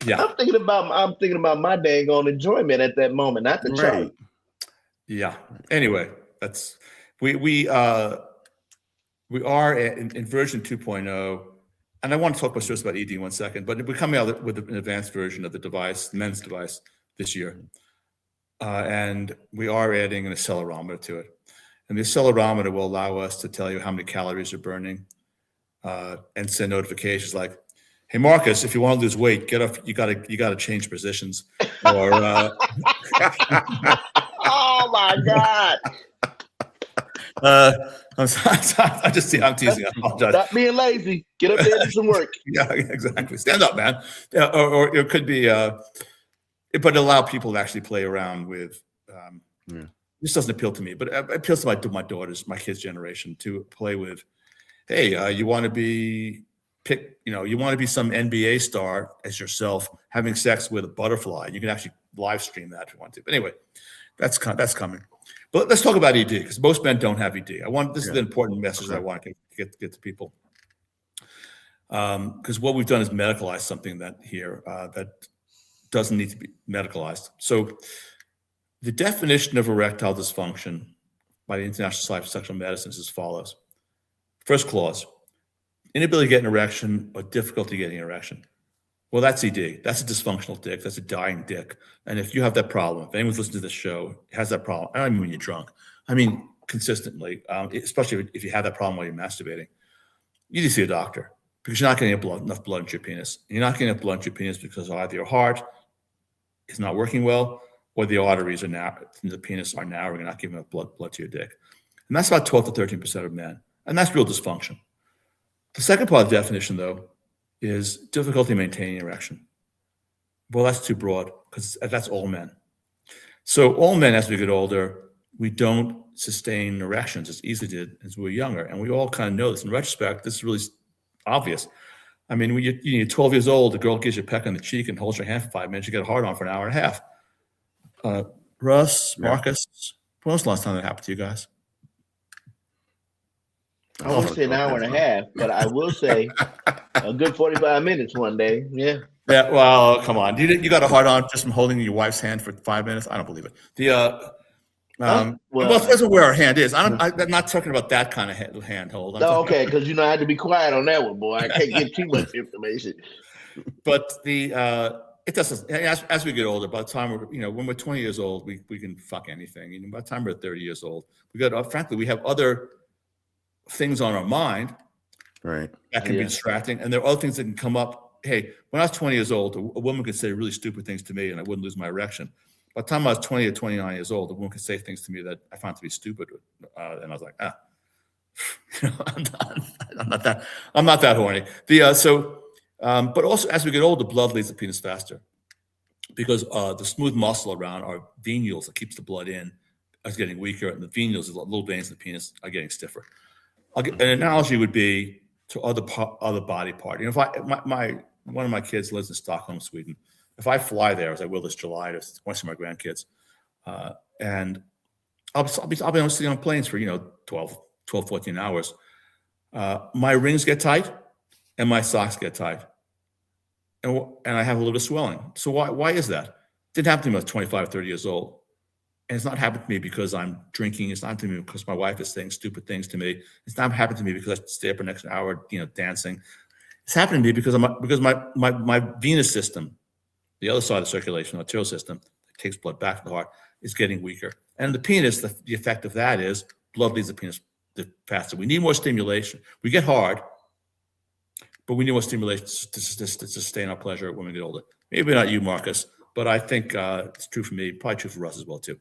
[SPEAKER 5] Yeah,
[SPEAKER 4] I'm thinking about my dang on enjoyment at that moment, not the chart.
[SPEAKER 5] Yeah. Anyway, that's we are in version 2.0, and I want to talk about ED in 1 second. But we're coming out with an advanced version of the device, the men's device, this year, and we are adding an accelerometer to it. And the accelerometer will allow us to tell you how many calories you're burning, and send notifications like, "Hey Marcus, if you want to lose weight, get up. You gotta change positions." Or
[SPEAKER 4] oh my God!
[SPEAKER 5] I'm teasing. I apologize.
[SPEAKER 4] Stop being lazy. Get up there and do some work.
[SPEAKER 5] Yeah, exactly. Stand up, man. Yeah, or it could be, but allow people to actually play around with. This doesn't appeal to me, but it appeals to my daughters, my kids' generation, to play with. Hey, you want to be some NBA star as yourself having sex with a butterfly. You can actually live stream that if you want to. But anyway, that's coming. But let's talk about ED, because most men don't have ED. This is the important message that I want to get to people. Because what we've done is medicalize something that doesn't need to be medicalized. So the definition of erectile dysfunction by the International Society for Sexual Medicine is as follows. First clause: inability to get an erection or difficulty getting an erection. Well, that's ED. That's a dysfunctional dick. That's a dying dick. And if you have that problem, if anyone's listening to this show has that problem, I don't mean when you're drunk, I mean consistently, especially if you have that problem while you're masturbating, you need to see a doctor, because you're not getting enough blood into your penis. And you're not getting enough blood into your penis because either your heart is not working well, or the arteries in the penis are narrowing and not giving enough blood to your dick. And that's about 12 to 13% of men. And that's real dysfunction. The second part of the definition, though, is difficulty maintaining erection. Well, that's too broad, because that's all men. So all men, as we get older, we don't sustain erections as easily did as we were younger. And we all kind of know this. In retrospect, this is really obvious. I mean, when you're 12 years old, the girl gives you a peck on the cheek and holds your hand for 5 minutes. You get a hard on for an hour and a half. Russ, Marcus, when was the last time that happened to you guys?
[SPEAKER 4] I won't say an hour and a half, but I will say a good 45 minutes one day. Yeah.
[SPEAKER 5] Yeah. Well, come on. You got a hard on just from holding your wife's hand for 5 minutes? I don't believe it. Well, it depends on where our hand is. I'm not talking about that kind of hand hold.
[SPEAKER 4] No, okay, because I had to be quiet on that one, boy. I can't give too much information.
[SPEAKER 5] But it doesn't. As we get older, by the time when we're 20 years old, we can fuck anything. By the time we're 30 years old, frankly, we have other things on our mind,
[SPEAKER 3] right?
[SPEAKER 5] That can be distracting, and there are other things that can come up. Hey, when I was 20 years old, a woman could say really stupid things to me, and I wouldn't lose my erection. By the time I was 20 or 29 years old, a woman could say things to me that I found to be stupid, and I was like, I'm not that horny. But also as we get older, blood leaves the penis faster because the smooth muscle around our venules that keeps the blood in is getting weaker, and the venules, the little veins in the penis, are getting stiffer. An analogy would be to other body part. If one of my kids lives in Stockholm, Sweden. If I fly there, as I will this July, to want to see my grandkids, and I'll be sitting on planes for 12, 14 hours, my rings get tight and my socks get tight, and I have a little bit of swelling. So why is that? It didn't happen to me when I was 25 or 30 years old. And it's not happened to me because I'm drinking. It's not happened to me because my wife is saying stupid things to me. It's not happened to me because I stay up for the next hour, dancing. It's happening to me because my venous system, the other side of the circulation, arterial system, that takes blood back to the heart, is getting weaker. And the penis, the effect of that is blood leaves the penis faster. We need more stimulation. We get hard, but we need more stimulation to sustain our pleasure when we get older. Maybe not you, Marcus, but I think it's true for me, probably true for Russ as well too.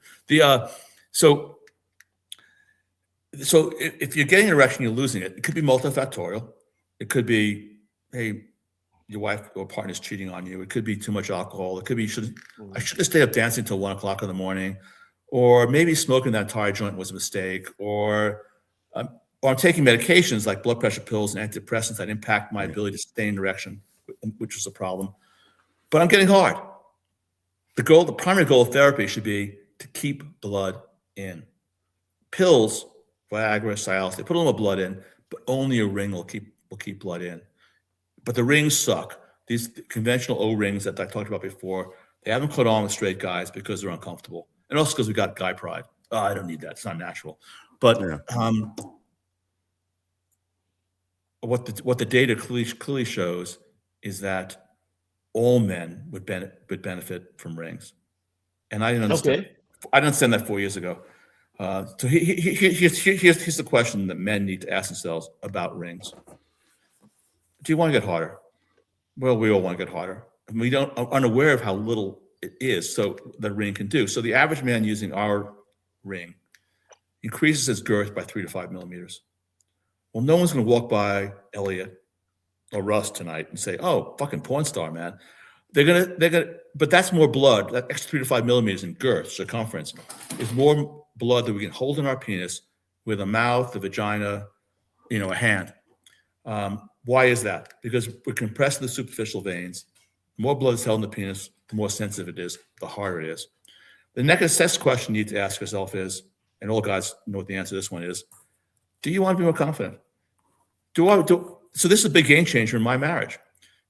[SPEAKER 5] So if you're getting an erection, you're losing it. It could be multifactorial. It could be, hey, your wife or partner's cheating on you. It could be too much alcohol. It could be I should have stayed up dancing till 1 o'clock in the morning, or maybe smoking that entire joint was a mistake, or I'm taking medications like blood pressure pills and antidepressants that impact my ability to sustain an erection, which is a problem. But I'm getting hard. The primary goal of therapy should be to keep blood in. Pills, Viagra, Cialis, they put a little blood in, but only a ring will keep blood in. But the rings suck. These conventional O-rings that I talked about before, they haven't put on with straight guys because they're uncomfortable, and also because we got guy pride. Oh, I don't need that; it's not natural. But what the data clearly shows is that all men would benefit from rings, and I didn't understand.
[SPEAKER 4] Okay.
[SPEAKER 5] I didn't understand that 4 years ago. So here's the question that men need to ask themselves about rings. Do you want to get harder? Well, we all want to get harder. And we are unaware of how little it is, so the ring can do. So the average man using our ring increases his girth by 3 to 5 millimeters. Well, no one's going to walk by Elliot or Russ tonight and say, "Oh, fucking porn star, man." They're gonna. But that's more blood. That extra 3 to 5 millimeters in girth, circumference, is more blood that we can hold in our penis with a mouth, a vagina, a hand. Why is that? Because we're compressing the superficial veins. The more blood is held in the penis, the more sensitive it is, the harder it is. The next question you need to ask yourself is, and all guys know what the answer to this one is, do you want to be more confident? So this is a big game changer in my marriage.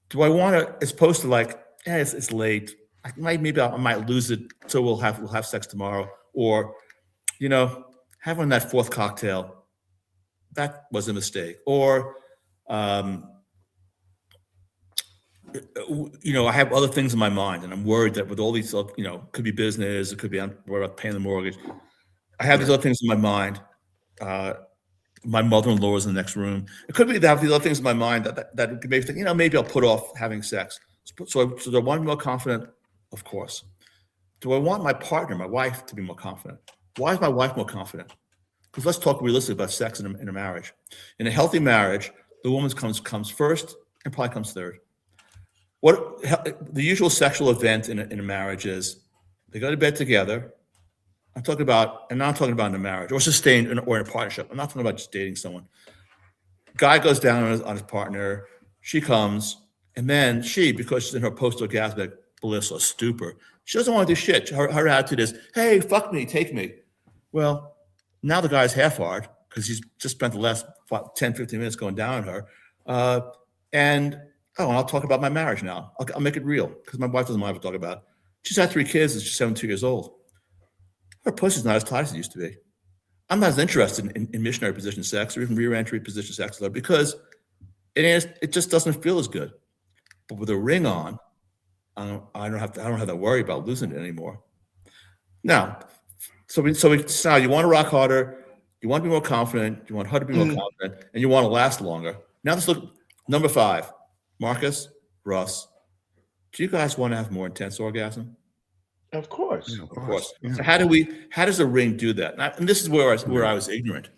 [SPEAKER 5] Do I want to, as opposed to like, it's late. Maybe I might lose it, so we'll have sex tomorrow. Or, having that fourth cocktail, that was a mistake. Or, I have other things in my mind, and I'm worried that with all these, could be business, it could be I'm worried about paying the mortgage. I have these other things in my mind. My mother-in-law is in the next room. It could be that I have these other things in my mind that could make me think, maybe I'll put off having sex. So do I want to be more confident? Of course. Do I want my partner, my wife, to be more confident? Why is my wife more confident? Because let's talk realistically about sex in a marriage. In a healthy marriage, the woman comes first and probably comes third. What the usual sexual event in a marriage is they go to bed together. I'm not talking about in a marriage or sustained or in a partnership. I'm not talking about just dating someone. Guy goes down on his partner, She comes, and then because she's in her post-orgasmic bliss or stupor, she doesn't want to do shit. Her attitude is, hey, fuck me, take me. Well, now the guy's half hard because he's just spent the last 10, 15 minutes going down on her. And I'll talk about my marriage now. I'll make it real because my wife doesn't mind what I talk about. She's had 3 kids and she's 72 years old. Her pussy's not as tight as it used to be. I'm not as interested in missionary position sex or even rear entry position sex with her because it just doesn't feel as good. But with a ring on, I don't have to worry about losing it anymore. Now, so now you want to rock harder, you want to be more confident, you want her to be more confident, and you want to last longer. Now let's look number 5. Marcus, Russ, do you guys want to have more intense orgasm?
[SPEAKER 4] Of course.
[SPEAKER 3] Yeah,
[SPEAKER 5] Of course.
[SPEAKER 3] Yeah.
[SPEAKER 5] So how does a ring do that? And this is where I was ignorant.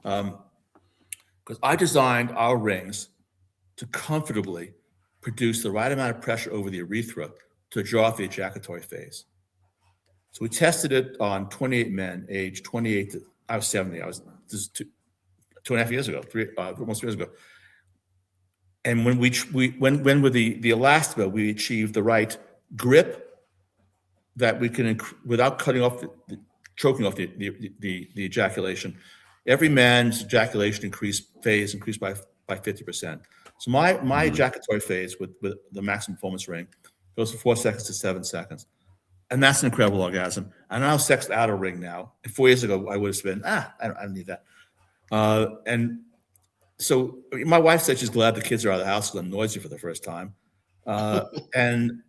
[SPEAKER 5] Because I designed our rings to comfortably produce the right amount of pressure over the urethra to draw out the ejaculatory phase. So we tested it on 28 men, age 28 to, I was 70. This is 2.5 years ago, almost 3 years ago. And when with the elastima, we achieved the right grip that we can, without cutting off, choking off the ejaculation. Every man's ejaculation phase increased by 50%. So my ejaculatory phase with the maximum performance ring goes from 4 seconds to 7 seconds. And that's an incredible orgasm. I now sexed out a ring now. And 4 years ago, I would have been, I don't need that. And so my wife said she's glad the kids are out of the house because I'm noisy for the first time. And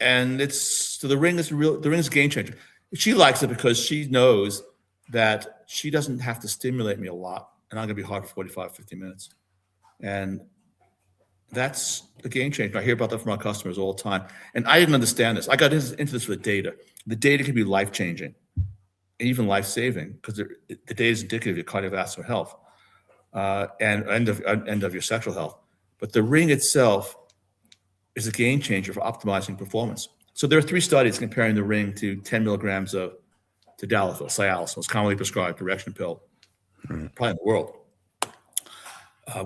[SPEAKER 5] the ring is a game changer. She likes it because she knows that she doesn't have to stimulate me a lot, and I'm gonna be hard for 45, 50 minutes. And that's a game changer. I hear about that from our customers all the time. And I didn't understand this. I got into this with data. The data can be life-changing, even life-saving, because the data is indicative of your cardiovascular health and end of your sexual health. But the ring itself is a game changer for optimizing performance. So there are 3 studies comparing the ring to 10 milligrams of tadalafil, Cialis, most commonly prescribed erection pill, probably in the world.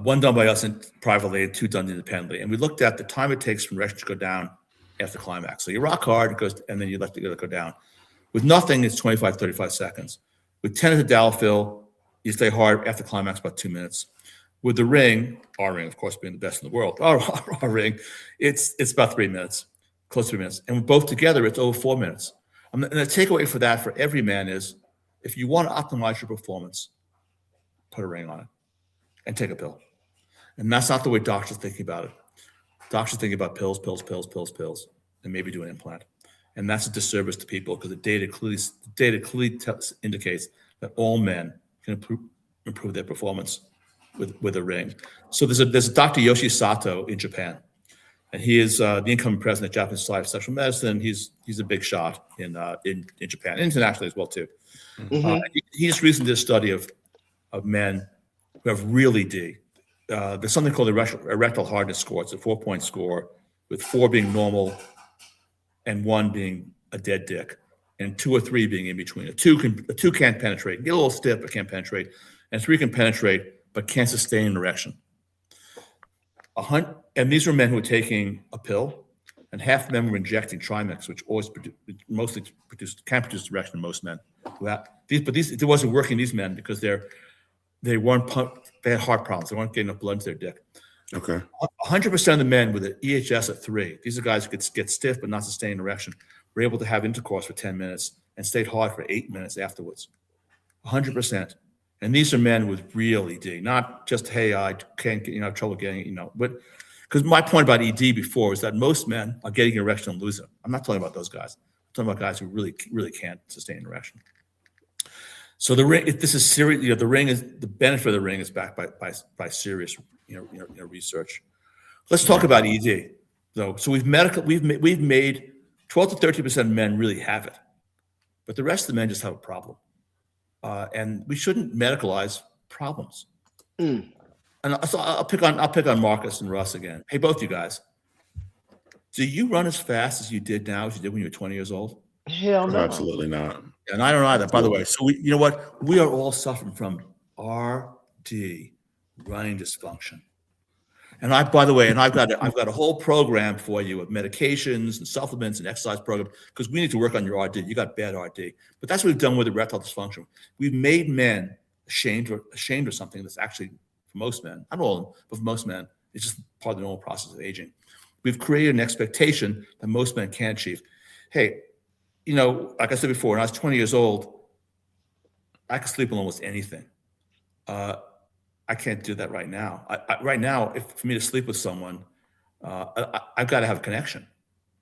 [SPEAKER 5] 1 done by us privately and 2 done independently. And we looked at the time it takes for erection to go down after climax. So you rock hard, and then you let it go down. With nothing, it's 25, 35 seconds. With 10 of tadalafil, you stay hard after climax about 2 minutes. With the ring, our ring, of course, being the best in the world, our ring, it's about 3 minutes, close to 3 minutes. And both together, it's over 4 minutes. And the takeaway for that for every man is, if you want to optimize your performance, put a ring on it and take a pill. And that's not the way doctors are thinking about it. Doctors are thinking about pills, and maybe do an implant. And that's a disservice to people because the data clearly indicates that all men can improve their performance with a ring. So there's a Dr. Yoshi Sato in Japan, and he is the incoming president of the Japanese Society of Sexual Medicine. He's a big shot in Japan, and internationally as well too. He just recently did a study of men who have really D. There's something called erectile hardness score. It's a 4-point score, with 4 being normal and 1 being a dead dick, and 2 or 3 being in between. A 2 can't penetrate, get a little stiff but can't penetrate, and 3 can penetrate but can't sustain an erection. And these were men who were taking a pill, and half of them were injecting Trimix, which can't produce erection in most men. It wasn't working in these men because they had heart problems. They weren't getting enough blood into their dick.
[SPEAKER 3] Okay.
[SPEAKER 5] 100% of the men with an EHS at 3, these are guys who could get stiff but not sustain an erection, were able to have intercourse for 10 minutes and stayed hard for 8 minutes afterwards. 100%. And these are men with real ED, not just, hey, I can't get, have trouble getting, but because my point about ED before is that most men are getting an erection and losing it. I'm not talking about those guys. I'm talking about guys who really, really can't sustain an erection. So the ring, this is serious. The benefit of the ring is backed by serious, research. Let's talk about ED, though. So we've made 12 to 13% of men really have it, but the rest of the men just have a problem. And we shouldn't medicalize problems. And so I'll pick on Marcus and Russ again. Hey, both you guys, do you run as fast as you did now as you did when you were 20 years old?
[SPEAKER 4] Hell no.
[SPEAKER 3] Absolutely not.
[SPEAKER 5] And I don't either, by the way. So you know what? We are all suffering from RD, running dysfunction. And by the way, I've got a whole program for you of medications and supplements and exercise program, because we need to work on your RD. You got bad RD. But that's what we've done with erectile dysfunction. We've made men ashamed of something that's actually, for most men, not all of them, but for most men, it's just part of the normal process of aging. We've created an expectation that most men can't achieve. Hey, like I said before, when I was 20 years old, I could sleep on almost anything. I can't do that right now. Right now, for me to sleep with someone, I've got to have a connection.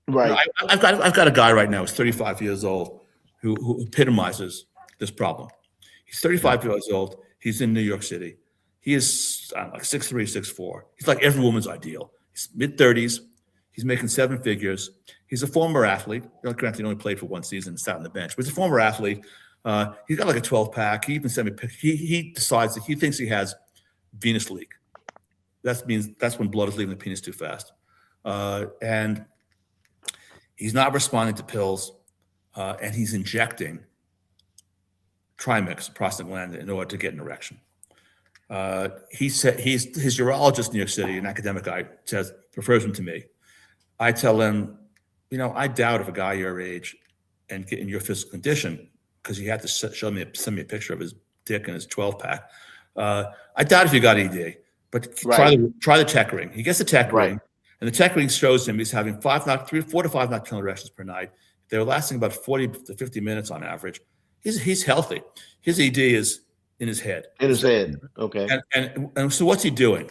[SPEAKER 4] Right.
[SPEAKER 5] I've got a guy right now who's 35 years old who epitomizes this problem. He's 35 years old. He's in New York City. He is like 6'3", 6'4". He's like every woman's ideal. He's mid-30s. He's making 7 figures. He's a former athlete. Granted, he only played for 1 season and sat on the bench, but he's a former athlete. He's got like a 12-pack. He even sent me pictures. He decides that he thinks he has venous leak. That means that's when blood is leaving the penis too fast. And he's not responding to pills, and he's injecting Trimix, prostaglandin, in order to get an erection. He said his urologist in New York City, an academic guy, refers him to me. I tell him, I doubt if a guy your age and in your physical condition, because he had to send me a picture of his dick and his 12-pack. I doubt if you got ED, but try the tech ring. He gets the tech ring, and the tech ring shows him he's having 4 to 5 nocturnal erections per night. They're lasting about 40 to 50 minutes on average. He's healthy. His ED is in his head.
[SPEAKER 4] In his head, okay.
[SPEAKER 5] And so what's he doing?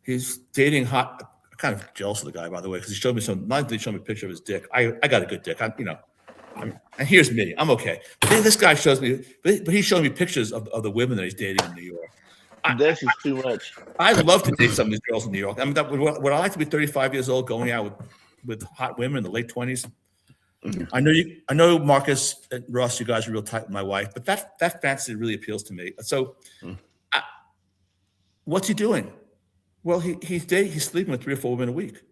[SPEAKER 5] He's dating hot. I'm kind of jealous of the guy, by the way, because he showed me not that he showed me a picture of his dick. I got a good dick. And here's me. I'm okay. But then this guy shows me, but he's showing me pictures of the women that he's dating in New York.
[SPEAKER 4] That's just too much.
[SPEAKER 5] I'd love to date some of these girls in New York. I mean, would I like to be 35 years old going out with hot women in the late 20s? I know Marcus and Russ, you guys are real tight with my wife, but that fantasy really appeals to me. So what's he doing? Well, he's sleeping with 3 or 4 women a week.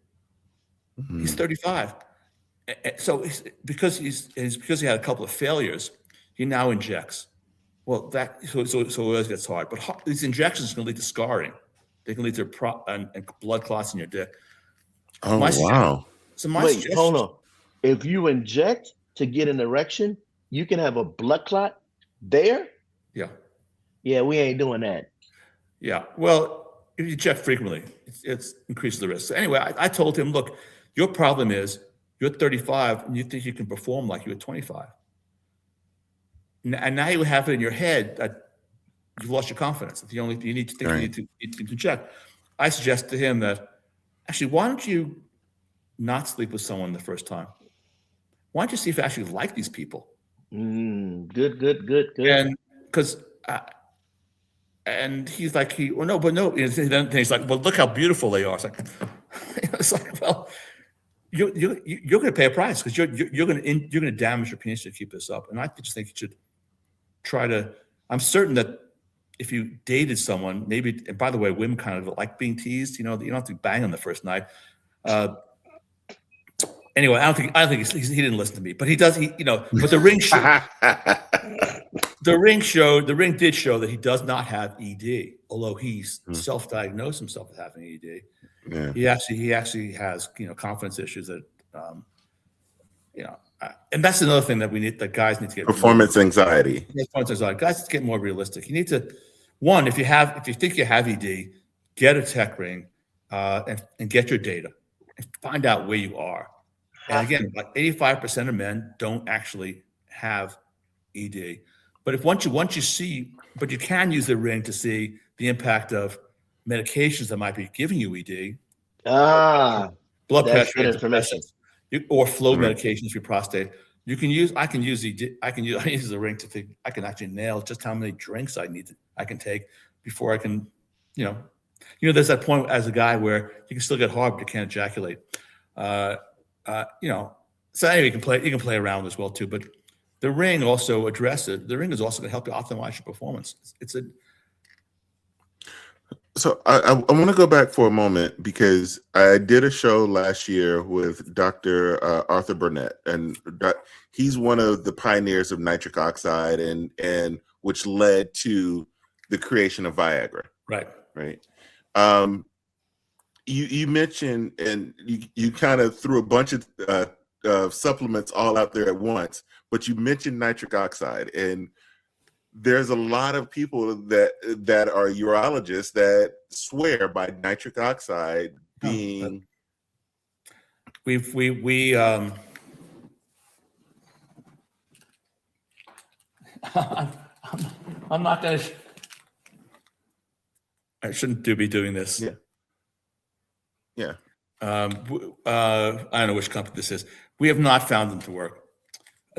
[SPEAKER 5] He's 35. So because he had a couple of failures, he now injects. Well, so it always gets hard. But these injections can lead to scarring. They can lead to and blood clots in your dick.
[SPEAKER 3] Oh, wow.
[SPEAKER 4] Wait, hold on. If you inject to get an erection, you can have a blood clot there?
[SPEAKER 5] Yeah.
[SPEAKER 4] Yeah, we ain't doing that.
[SPEAKER 5] Yeah. Well, if you inject frequently, it increases the risk. So anyway, I told him, look, your problem is you're 35 and you think you can perform like you were 25. And now you have it in your head that you've lost your confidence. You need to inject. I suggest to him that, actually, why don't you not sleep with someone the first time? Why don't you see if you actually like these people?
[SPEAKER 4] Good.
[SPEAKER 5] And because, and he's like, no. Then he's like, well, look how beautiful they are. It's like, well, you're going to pay a price because you're going to damage your penis to keep this up. And I just think you should try to. I'm certain that if you dated someone, maybe. And by the way, women kind of like being teased. You don't have to bang on the first night. Anyway, I don't think he didn't listen to me, but he does. But the ring showed. The ring did show that he does not have ED, although he's self-diagnosed himself as having ED. Yeah. He actually has confidence issues that and that's another thing that guys need to get
[SPEAKER 3] performance anxiety.
[SPEAKER 5] Guys need to get more realistic. You need to if you think you have ED, get a tech ring and get your data and find out where you are. And again, like 85% of men don't actually have ED. But once you see, but you can use the ring to see the impact of medications that might be giving you ED. Blood pressure, or flow medications for your prostate. I can use the ring to think I can actually nail just how many drinks I can take before I can, there's that point as a guy where you can still get hard, but you can't ejaculate. So anyway, you can play around as well too, but the ring also addresses. The ring is also going to help you optimize your performance.
[SPEAKER 3] So I want to go back for a moment because I did a show last year with Dr. Arthur Burnett, and he's one of the pioneers of nitric oxide, and which led to the creation of Viagra.
[SPEAKER 5] Right.
[SPEAKER 3] you mentioned, and you kind of threw a bunch of supplements all out there at once, but you mentioned nitric oxide, and there's a lot of people that are urologists that swear by nitric oxide being.
[SPEAKER 5] I'm not going to. I shouldn't be doing this.
[SPEAKER 3] Yeah. Yeah.
[SPEAKER 5] I don't know which company this is. We have not found them to work.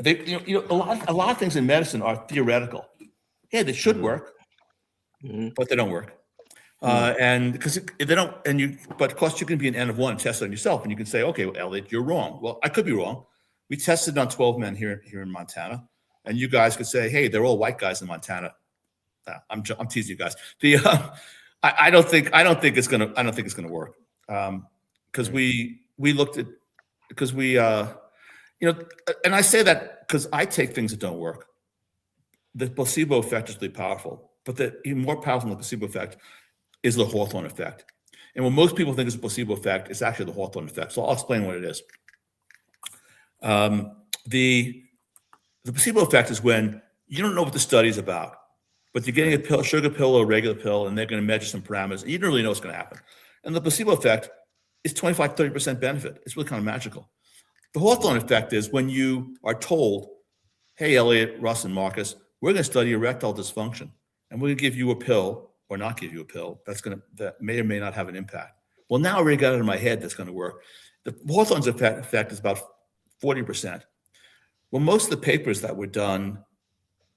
[SPEAKER 5] A lot of things in medicine are theoretical. Yeah, they should work, but they don't work. And because they don't, but of course you can be an N of 1 and test it on yourself, and you can say, okay, well, Elliot, you're wrong. Well, I could be wrong. We tested on 12 men here in Montana, and you guys could say, hey, they're all white guys in Montana. I'm teasing you guys. I don't think it's gonna work. Because we looked at, because we and I say that because I take things that don't work. The placebo effect is really powerful, but even more powerful than the placebo effect is the Hawthorne effect. And what most people think is a placebo effect is actually the Hawthorne effect. So I'll explain what it is. The placebo effect is when you don't know what the study is about, but you're getting a pill, sugar pill or a regular pill, and they're going to measure some parameters, and you don't really know what's going to happen. And the placebo effect is 25, 30% benefit. It's really kind of magical. The Hawthorne effect is when you are told, hey, Elliot, Russ, and Marcus, we're going to study erectile dysfunction, and we're going to give you a pill or not give you a pill that may or may not have an impact. Well, now I already got it in my head that's going to work. The Hawthorne's effect is about 40%. Well, most of the papers that were done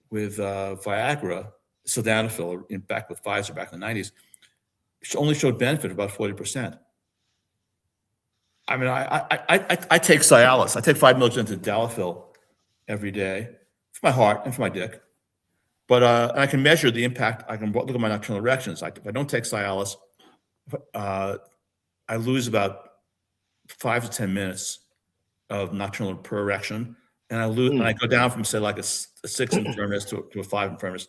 [SPEAKER 5] with Viagra, sildenafil, back with Pfizer back in the 90s, only showed benefit of about 40%. I mean, I take Cialis. I take 5 milligrams of Dalafil every day for my heart and for my dick. But and I can measure the impact. I can look at my nocturnal erections. If I don't take Cialis, I lose about 5 to 10 minutes of nocturnal per erection, and and I go down from, say, like a 6 in firmness to a 5 in firmness.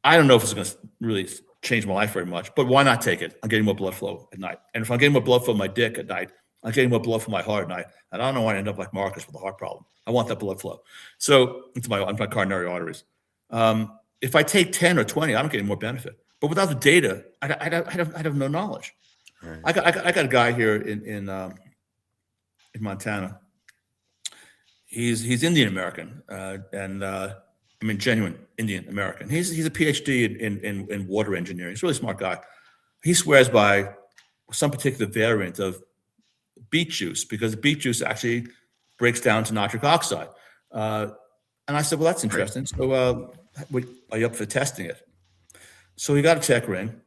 [SPEAKER 5] I don't know if it's going to really change my life very much, but why not take it? I'm getting more blood flow at night. And if I'm getting more blood flow in my dick at night, I'm getting more blood from my heart at night. And I don't want to end up like Marcus with a heart problem. I want that blood flow. So into my coronary arteries. If I take 10 or 20, I'm getting more benefit. But without the data, I have no knowledge. Right. I got a guy here in Montana. He's Indian American, I mean, genuine Indian American. He's a PhD in water engineering. He's a really smart guy. He swears by some particular variant of beet juice because beet juice actually breaks down to nitric oxide. And I said, well, that's interesting. So are you up for testing it? So he got a tech ring.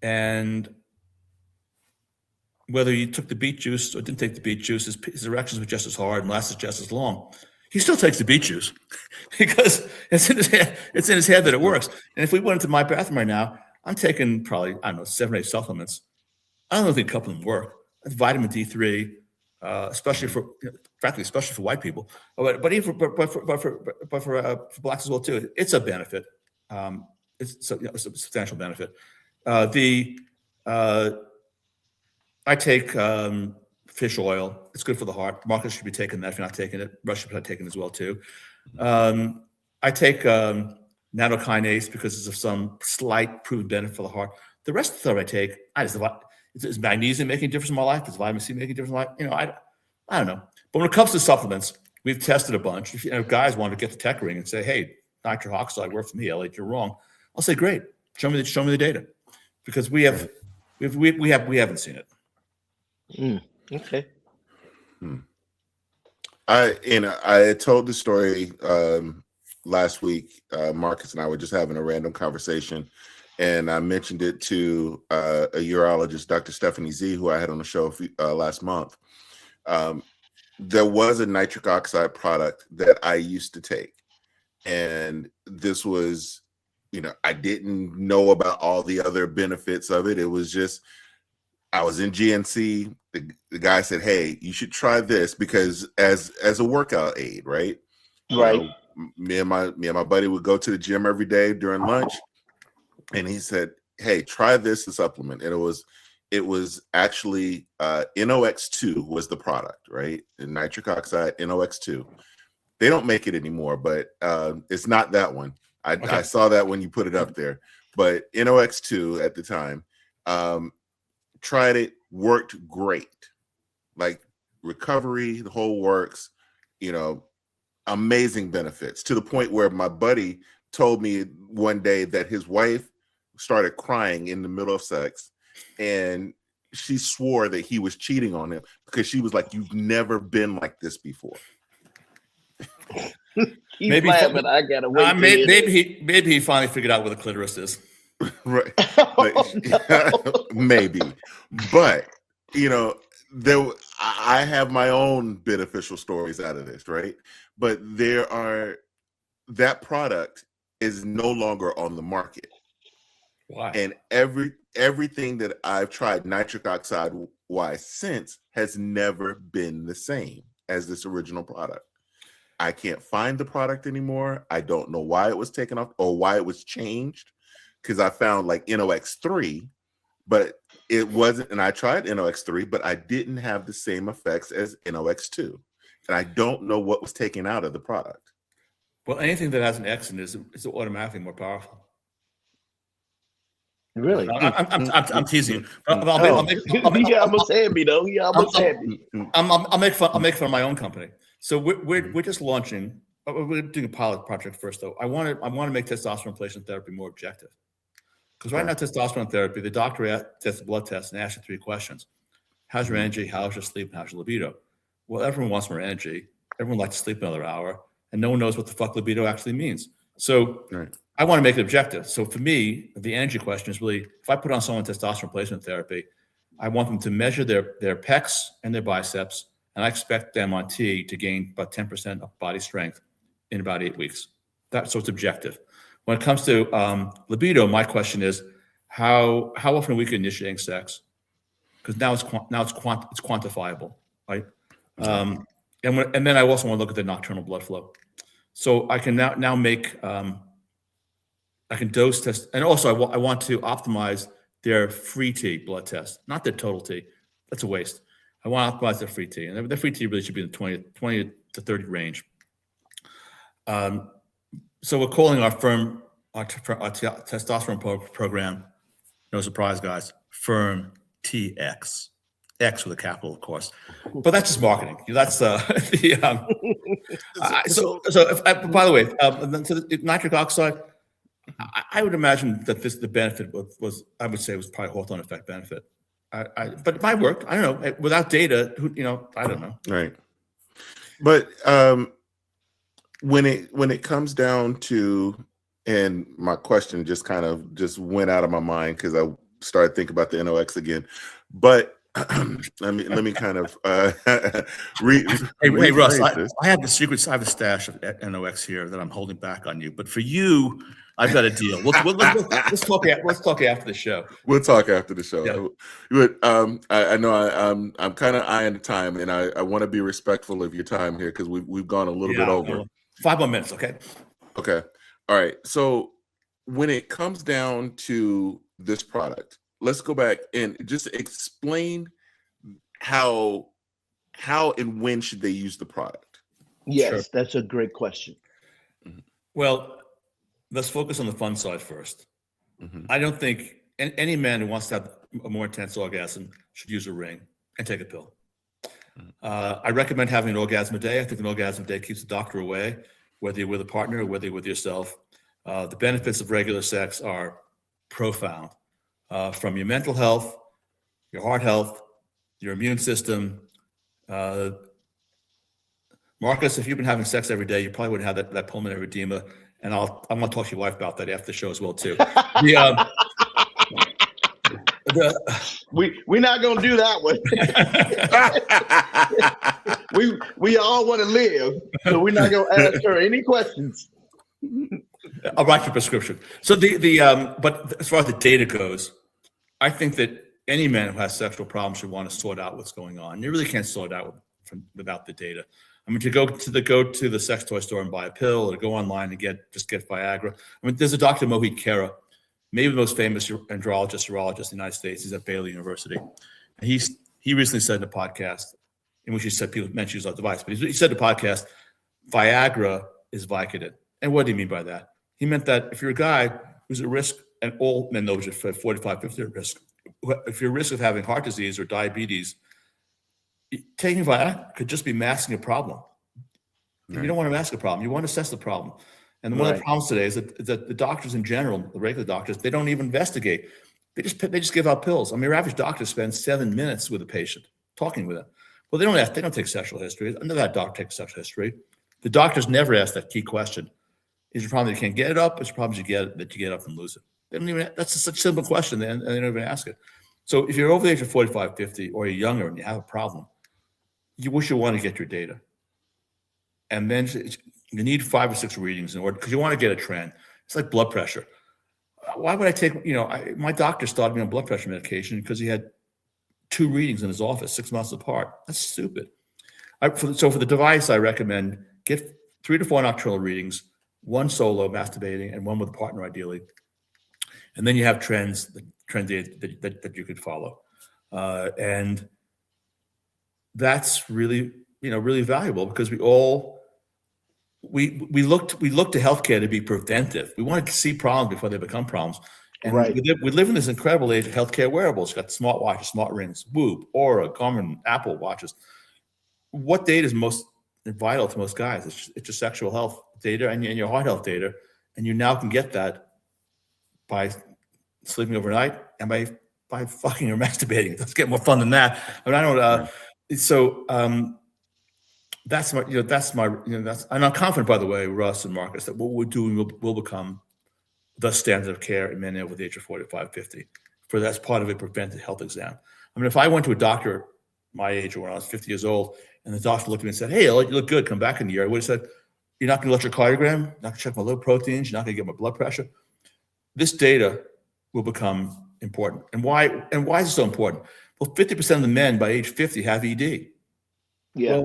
[SPEAKER 5] And whether he took the beet juice or didn't take the beet juice, his erections were just as hard and lasted just as long. He still takes the beet juice because it's in his head that it works. And if we went into my bathroom right now, I'm taking probably, 7 or 8 supplements. I don't think a couple of them work. That's vitamin D3, especially for white people, but even for blacks as well too. It's a benefit. It's a substantial benefit. I take fish oil. It's good for the heart. Marcus should be taking that if you're not taking it. Russ should be taking it as well too. I take nanokinase because of some slight proven benefit for the heart. The rest of the stuff I take, is magnesium making a difference in my life? Does vitamin C make a difference in my life? I don't know. But when it comes to supplements, we've tested a bunch. If guys want to get the tech ring and say, hey, nitric oxide worked for me, Elliot, you're wrong. I'll say, great. Show me the data. Because we haven't seen it.
[SPEAKER 4] Okay.
[SPEAKER 3] I told the story last week. Marcus and I were just having a random conversation, and I mentioned it to a urologist, Dr. Stephanie Z, who I had on the show last month. There was a nitric oxide product that I used to take, and this was, I didn't know about all the other benefits of it. It was just, I was in GNC. The guy said, hey, you should try this because as a workout aid, right? Me and my buddy would go to the gym every day during lunch. And he said, hey, try this supplement. And it was actually NOx2 was the product, right? And nitric oxide, NOx2. They don't make it anymore, but it's not that one. I saw that when you put it up there. But NOx2 at the time, tried it, worked great. Like recovery, the whole works, amazing benefits, to the point where my buddy told me one day that his wife started crying in the middle of sex, and she swore that he was cheating on him because she was like, "You've never been like this before."
[SPEAKER 4] Maybe laughing, I gotta wait.
[SPEAKER 5] Maybe he finally figured out where the clitoris is.
[SPEAKER 3] Right. Maybe. But I have my own beneficial stories out of this, right? But that product is no longer on the market.
[SPEAKER 5] Why?
[SPEAKER 3] And everything that I've tried nitric oxide wise since has never been the same as this original product. I can't find the product anymore. I don't know why it was taken off or why it was changed, because I found like NOx3, but it wasn't. And I tried NOx3, but I didn't have the same effects as NOx2. And I don't know what was taken out of the product.
[SPEAKER 5] Well, anything that has an X in it is automatically more powerful.
[SPEAKER 4] Really?
[SPEAKER 5] I'm teasing.
[SPEAKER 4] He almost had me though. He almost had me.
[SPEAKER 5] I'll make fun of my own company. So we're just launching. We're doing a pilot project first, though. I want to make testosterone replacement therapy more objective. Because right now, testosterone therapy, the doctor tests a blood test and asks you 3 questions: how's your energy? How's your sleep? And how's your libido? Well, everyone wants more energy. Everyone likes to sleep another hour, and no one knows what the fuck libido actually means. So I want to make it objective. So for me, the energy question is really, if I put on someone testosterone replacement therapy, I want them to measure their pecs and their biceps, and I expect them on T to gain about 10% of body strength in about 8 weeks. So it's objective. When it comes to libido, my question is, how often are we initiating sex? Because now it's quantifiable, right? And then I also want to look at the nocturnal blood flow. So I can now make I can dose test, and also I want to optimize their free T blood test, not their total T. That's a waste. I want to optimize their free T, and their free T really should be in the 20 to 30 range. So we're calling our testosterone program, no surprise, guys, Firm TX. X with a capital, of course, but that's just marketing. That's by the way, so the nitric oxide, I would imagine that the benefit was I would say was probably Hawthorne effect benefit. But it might work. I don't know. Without data, I don't know.
[SPEAKER 3] Right. But when it comes down to, and my question just kind of just went out of my mind because I started thinking about the NOx again, but let me kind of
[SPEAKER 5] hey Russ, I have the secrets. I have a stash of NOx here that I'm holding back on you, but for you, I've got a deal. Let's talk after the show.
[SPEAKER 3] We'll talk after the show.
[SPEAKER 5] Yeah.
[SPEAKER 3] But I know I'm kind of eyeing the time, and I want to be respectful of your time here because we've gone a little bit over.
[SPEAKER 5] 5 more minutes, okay?
[SPEAKER 3] Okay. All right. So when it comes down to this product, let's go back and just explain how and when should they use the product?
[SPEAKER 4] Yes,
[SPEAKER 5] Sure.
[SPEAKER 4] That's a great question.
[SPEAKER 5] Well, let's focus on the fun side first.
[SPEAKER 3] Mm-hmm.
[SPEAKER 5] I don't think any man who wants to have a more intense orgasm should use a ring and take a pill. I recommend having an orgasm a day. I think an orgasm a day keeps the doctor away, whether you're with a partner or whether you're with yourself. The benefits of regular sex are profound. From your mental health, your heart health, your immune system. Marcus, if you've been having sex every day, you probably wouldn't have that pulmonary edema. And I'm going to talk to your wife about that after the show as well, too.
[SPEAKER 4] We're not going to do that one. we all want to live, so we're not going to ask her any questions.
[SPEAKER 5] I'll write your prescription. So but as far as the data goes, I think that any man who has sexual problems should want to sort out what's going on. You really can't sort it out without the data. I mean, to go to the sex toy store and buy a pill, or to go online and get Viagra. I mean, there's a Dr. Mohit Khera. maybe the most famous andrologist, urologist in the United States. He's at Baylor University. And he recently said in a podcast, in which he said people meant to use that device, but he said in the podcast, Viagra is Vicodin. And what do you mean by that? He meant that if you're a guy who's at risk, and all men know you're 45, 50 at risk, if you're at risk of having heart disease or diabetes, taking Viagra could just be masking a problem. Right. You don't want to mask a problem. You want to assess the problem. And one of the problems today is that the doctors in general, the regular doctors, they don't even investigate. They just give out pills. I mean, your average doctor spends 7 minutes with a patient, talking with them. Well, they don't take sexual history. None of that doctor takes sexual history. The doctors never ask that key question. Is your problem that you can't get it up? Is your problem that you get up and lose it? They don't even. That's such a simple question, and they don't even ask it. So if you're over the age of 45, 50, or you're younger and you have a problem, you want to get your data. And then you need 5 or 6 readings in order, because you want to get a trend. It's like blood pressure. Why would I take, my doctor started me on blood pressure medication because he had 2 readings in his office 6 months apart. That's stupid. So for the device, I recommend get 3 to 4 nocturnal readings, 1 solo masturbating and 1 with a partner ideally. And then you have trends that you could follow. And that's really, really valuable, because we look to healthcare to be preventive. We want to see problems before they become problems. And we live in this incredible age of healthcare wearables. You've got smart watches, smart rings, Whoop, Aura, Garmin, Apple watches. What data is most vital to most guys? It's your sexual health data and your heart health data. And you now can get that by sleeping overnight and by fucking or masturbating. It doesn't get more fun than that. I mean, I don't. So that's my. And I'm confident, by the way, Russ and Marcus, that what we're doing will become the standard of care in men over the age of 45, 50. For that's part of a preventive health exam. I mean, if I went to a doctor my age, or when I was 50 years old, and the doctor looked at me and said, "Hey, Elliot, you look good. Come back in a year," I would have said, "You're not going to electrocardiogram. You're not going to check my liver proteins. You're not going to get my blood pressure." This data will become important. And why is it so important? Well, 50% of the men by age 50 have ED.
[SPEAKER 4] Yeah.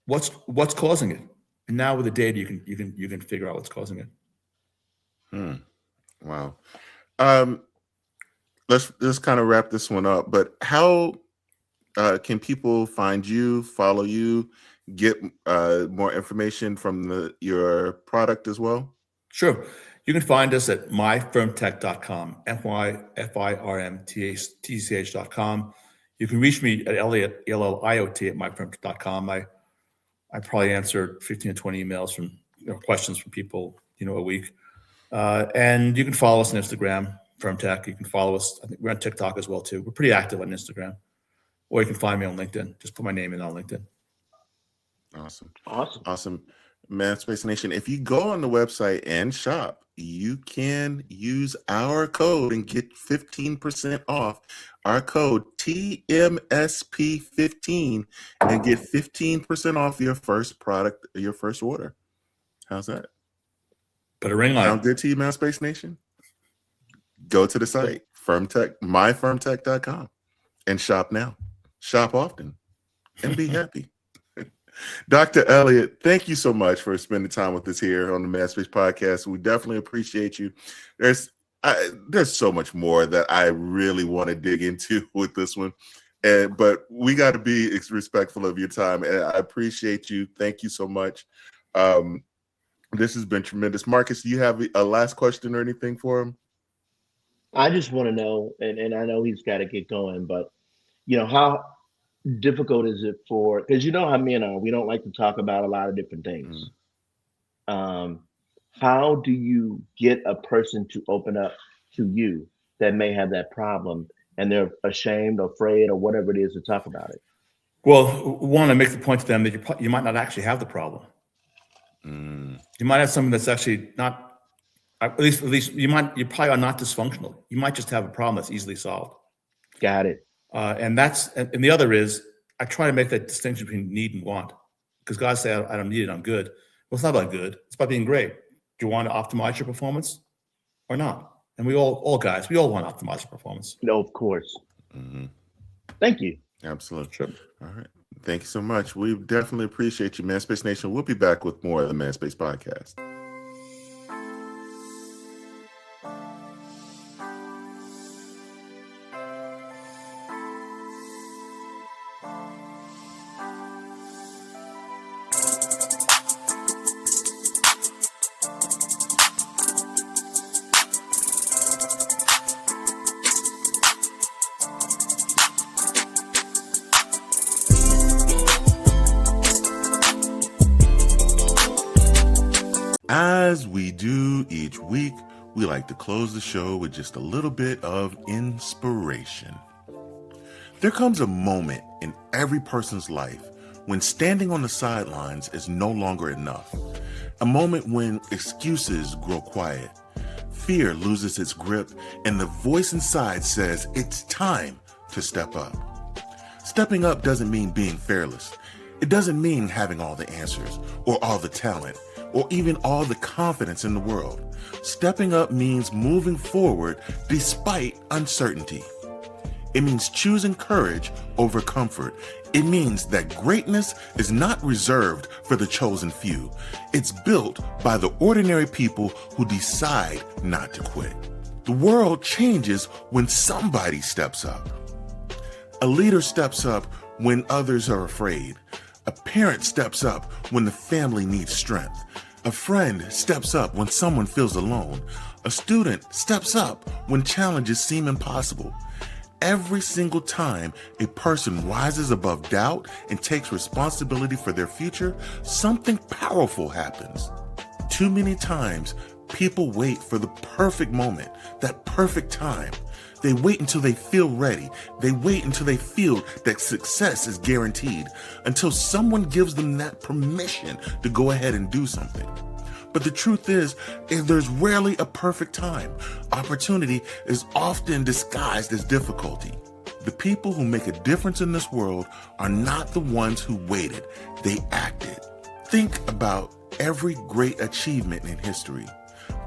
[SPEAKER 5] Well, what's causing it? And now with the data, you can figure out what's causing it.
[SPEAKER 3] Wow. Let's just kind of wrap this one up. But how can people find you, follow you, get more information from your product as well?
[SPEAKER 5] Sure. You can find us at myfirmtech.com, myfirmtech.com. You can reach me at Elliot, ELLIOT, at myfirmtech.com. I probably answer 15 to 20 emails from questions from people, a week. And you can follow us on Instagram, FirmTech. You can follow us. I think we're on TikTok as well, too. We're pretty active on Instagram. Or you can find me on LinkedIn. Just put my name in on LinkedIn.
[SPEAKER 3] Awesome. ManSpace Nation, if you go on the website and shop, you can use our code and get 15% off. Our code TMSP15 and get 15% off your first product, your first order. How's that?
[SPEAKER 5] Put a ring on it.
[SPEAKER 3] Sound good to you, ManSpace Nation? Go to the site, myfirmtech.com, and shop now. Shop often and be happy. Dr. Elliot, thank you so much for spending time with us here on the ManSpace Podcast. We definitely appreciate you. There's so much more that I really want to dig into with this one, but we got to be respectful of your time, and I appreciate you. Thank you so much. This has been tremendous. Marcus, do you have a last question or anything for him?
[SPEAKER 4] I just want to know, and I know he's got to get going, but how difficult is it because how men are, we don't like to talk about a lot of different things. How do you get a person to open up to you that may have that problem and they're ashamed, afraid, or whatever it is to talk about it?
[SPEAKER 5] Well, one, I make the point to them that you might not actually have the problem. You might have something that's actually not, at least you probably are not dysfunctional. You might just have a problem that's easily solved.
[SPEAKER 4] Got it.
[SPEAKER 5] And the other is, I try to make that distinction between need and want, because guys say, I don't need it, I'm good. Well, it's not about good. It's about being great. Do you want to optimize your performance or not? And we all guys, we all want to optimize your performance.
[SPEAKER 4] No, of course. Thank you.
[SPEAKER 3] Absolutely.
[SPEAKER 5] Sure.
[SPEAKER 3] All right. Thank you so much. We definitely appreciate you, ManSpace Nation. We'll be back with more of the ManSpace Podcast. As we do each week, we like to close the show with just a little bit of inspiration. There comes a moment in every person's life when standing on the sidelines is no longer enough. A moment when excuses grow quiet, fear loses its grip, and the voice inside says it's time to step up. Stepping up doesn't mean being fearless. It doesn't mean having all the answers, or all the talent, or even all the confidence in the world. Stepping up means moving forward despite uncertainty. It means choosing courage over comfort. It means that greatness is not reserved for the chosen few. It's built by the ordinary people who decide not to quit. The world changes when somebody steps up. A leader steps up when others are afraid. A parent steps up when the family needs strength. A friend steps up when someone feels alone. A student steps up when challenges seem impossible. Every single time a person rises above doubt and takes responsibility for their future, something powerful happens. Too many times, people wait for the perfect moment, that perfect time. They wait until they feel ready. They wait until they feel that success is guaranteed, until someone gives them that permission to go ahead and do something. But the truth is there's rarely a perfect time. Opportunity is often disguised as difficulty. The people who make a difference in this world are not the ones who waited, they acted. Think about every great achievement in history.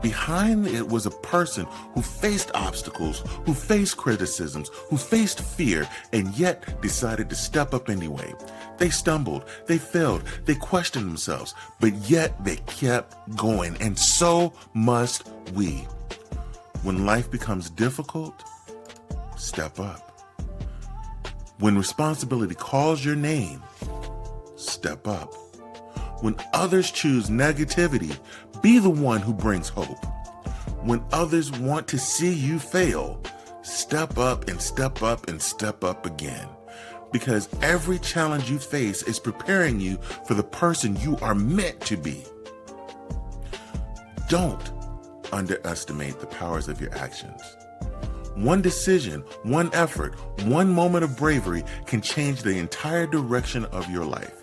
[SPEAKER 3] Behind it was a person who faced obstacles, who faced criticisms, who faced fear, and yet decided to step up anyway. They stumbled, they failed, they questioned themselves, but yet they kept going, and so must we. When life becomes difficult, step up. When responsibility calls your name, step up. When others choose negativity, be the one who brings hope. When others want to see you fail, step up and step up and step up again. Because every challenge you face is preparing you for the person you are meant to be. Don't underestimate the powers of your actions. One decision, one effort, one moment of bravery can change the entire direction of your life.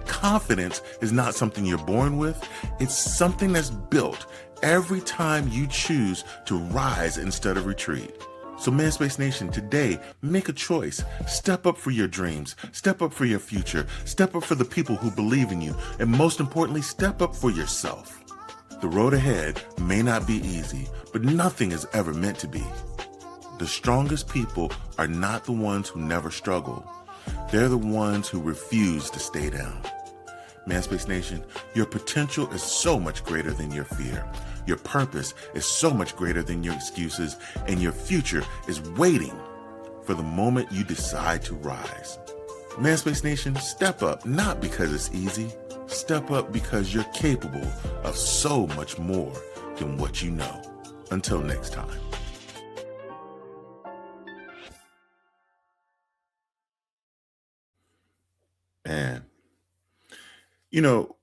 [SPEAKER 3] Confidence is not something you're born with. It's something that's built every time you choose to rise instead of retreat. So Manspace Nation, today, make a choice. Step up for your dreams. Step up for your future. Step up for the people who believe in you. And most importantly, step up for yourself. The road ahead may not be easy, but nothing is ever meant to be. The strongest people are not the ones who never struggle. They're the ones who refuse to stay down. Manspace Nation, your potential is so much greater than your fear. Your purpose is so much greater than your excuses, and your future is waiting for the moment you decide to rise. Manspace Nation, step up not because it's easy. Step up because you're capable of so much more than what you know. Until next time. And, you know,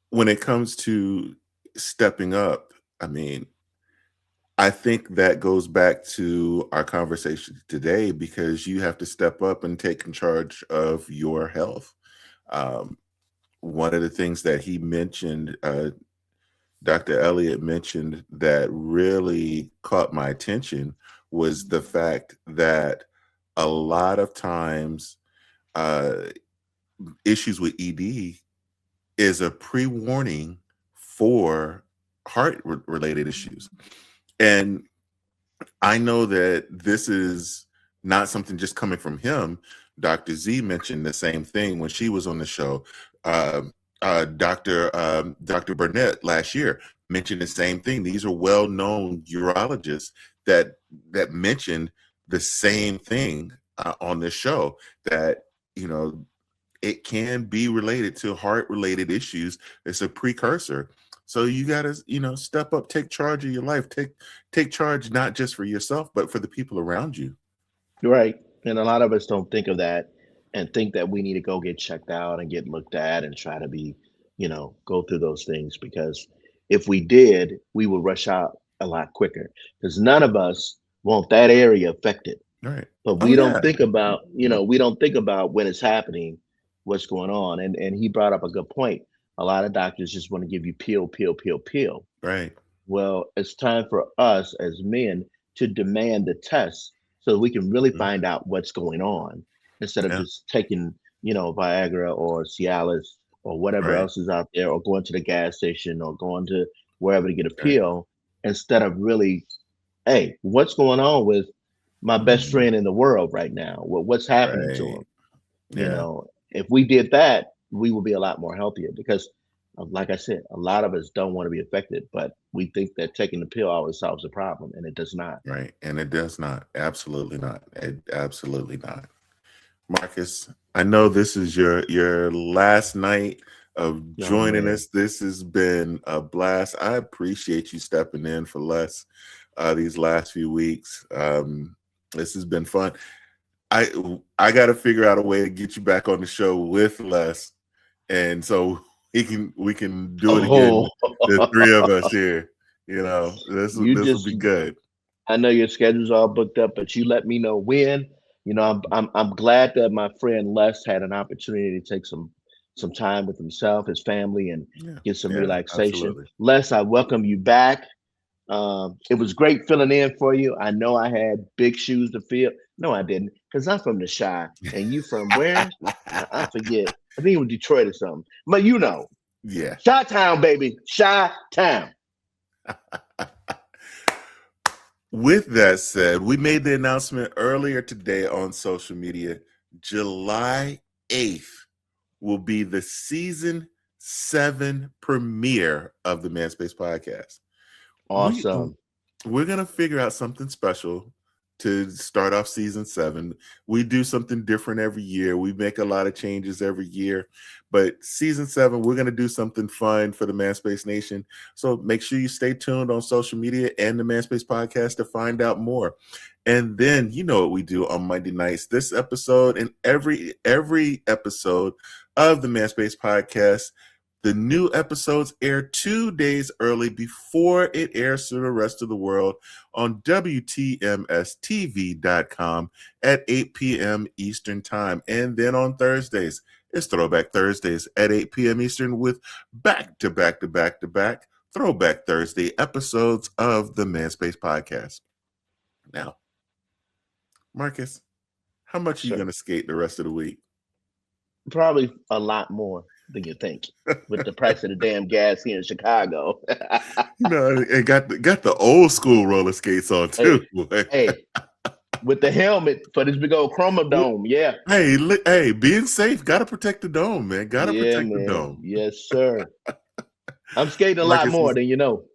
[SPEAKER 3] when it comes to stepping up, I think that goes back to our conversation today, because you have to step up and take in charge of your health. One of the things that he mentioned, Dr. Elliot mentioned, that really caught my attention was the fact that a lot of times issues with ED is a pre-warning for heart-related issues. And I know that this is not something just coming from him. Dr. Z mentioned the same thing when she was on the show. Dr. Burnett last year mentioned the same thing. These are well-known urologists that mentioned the same thing on this show, that, it can be related to heart-related issues. It's a precursor. So you got to, step up, take charge of your life, take charge, not just for yourself, but for the people around you.
[SPEAKER 4] Right. And a lot of us don't think of that and think that we need to go get checked out and get looked at and try to be, go through those things, because if we did, we would rush out a lot quicker because none of us want that area affected.
[SPEAKER 3] Right.
[SPEAKER 4] But
[SPEAKER 3] Oh,
[SPEAKER 4] we don't
[SPEAKER 3] yeah.
[SPEAKER 4] think about, we don't think about when it's happening, what's going on. And he brought up a good point. A lot of doctors just want to give you pill.
[SPEAKER 3] Right.
[SPEAKER 4] Well, it's time for us as men to demand the test so we can really find out what's going on instead of
[SPEAKER 3] Yeah.
[SPEAKER 4] just taking, Viagra or Cialis or whatever
[SPEAKER 3] Right.
[SPEAKER 4] else is out there, or going to the gas station or going to wherever to get a
[SPEAKER 3] Right.
[SPEAKER 4] pill, instead of really, hey, what's going on with my best friend in the world right now? What's happening to
[SPEAKER 3] Right.
[SPEAKER 4] him?
[SPEAKER 3] Yeah.
[SPEAKER 4] If we did that, we would be a lot more healthier because, like I said, a lot of us don't want to be affected, but we think that taking the pill always solves the problem, and it does not.
[SPEAKER 3] Right. And it does not. Absolutely not. Absolutely not. Marcus, I know this is your last night of joining us. This has been a blast. I appreciate you stepping in for Les these last few weeks. This has been fun. I got to figure out a way to get you back on the show with Les, and so we can do it again. The three of us here. This will be good.
[SPEAKER 4] I know your schedule's all booked up, but you let me know when. I'm glad that my friend Les had an opportunity to take some time with himself, his family, and get some relaxation.
[SPEAKER 3] Absolutely.
[SPEAKER 4] Les, I welcome you back. It was great filling in for you. I know I had big shoes to fill. No, I didn't, because I'm from the Chi, and you from where? I forget. I think it was Detroit or something. But
[SPEAKER 3] yeah,
[SPEAKER 4] Chi-town, baby, Chi-town.
[SPEAKER 3] With that said, we made the announcement earlier today on social media. July 8th will be the season 7 premiere of the Manspace podcast.
[SPEAKER 4] Awesome.
[SPEAKER 3] We're going to figure out something special to start off season 7. We do something different every year. We make a lot of changes every year. But season 7, we're going to do something fun for the Manspace Nation. So make sure you stay tuned on social media and the Manspace podcast to find out more. And then you know what we do on Monday nights. This episode and every episode of the Manspace podcast, the new episodes air 2 days early before it airs to the rest of the world on WTMSTV.com at 8 p.m. Eastern Time. And then on Thursdays, it's Throwback Thursdays at 8 p.m. Eastern with back-to-back Throwback Thursday episodes of the Manspace podcast. Now, Marcus, how much are you going to skate the rest of the week?
[SPEAKER 4] Probably a lot more than you think with the price of the damn gas here in Chicago.
[SPEAKER 3] It got the old school roller skates on too.
[SPEAKER 4] Hey, with the helmet for this big old chroma dome. Yeah.
[SPEAKER 3] Hey, being safe. Got to protect the dome, man. Got to protect the dome.
[SPEAKER 4] Yes, sir. I'm skating a lot more than you know.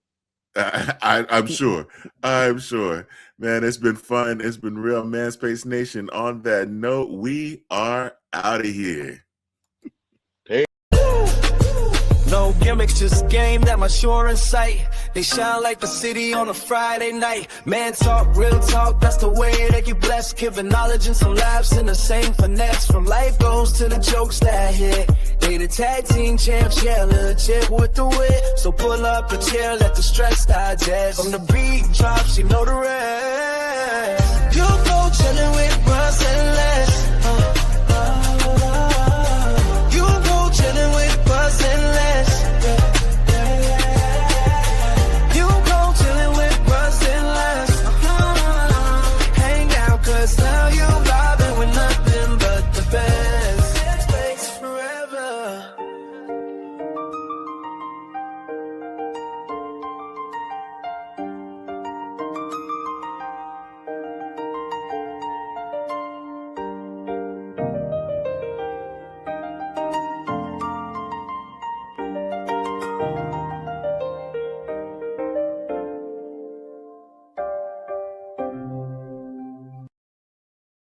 [SPEAKER 3] I'm sure. Man, it's been fun. It's been real. Manspace Nation. On that note, we are out of here.
[SPEAKER 2] No gimmicks, just game that my sure in sight. They shine like the city on a Friday night. Man talk, real talk, that's the way that you bless. Giving knowledge and some laughs in the same finesse. From life goes to the jokes that hit. They the tag team champs, yeah, legit with the wit. So pull up a chair, let the stress digest. From the beat drops, you know the rest.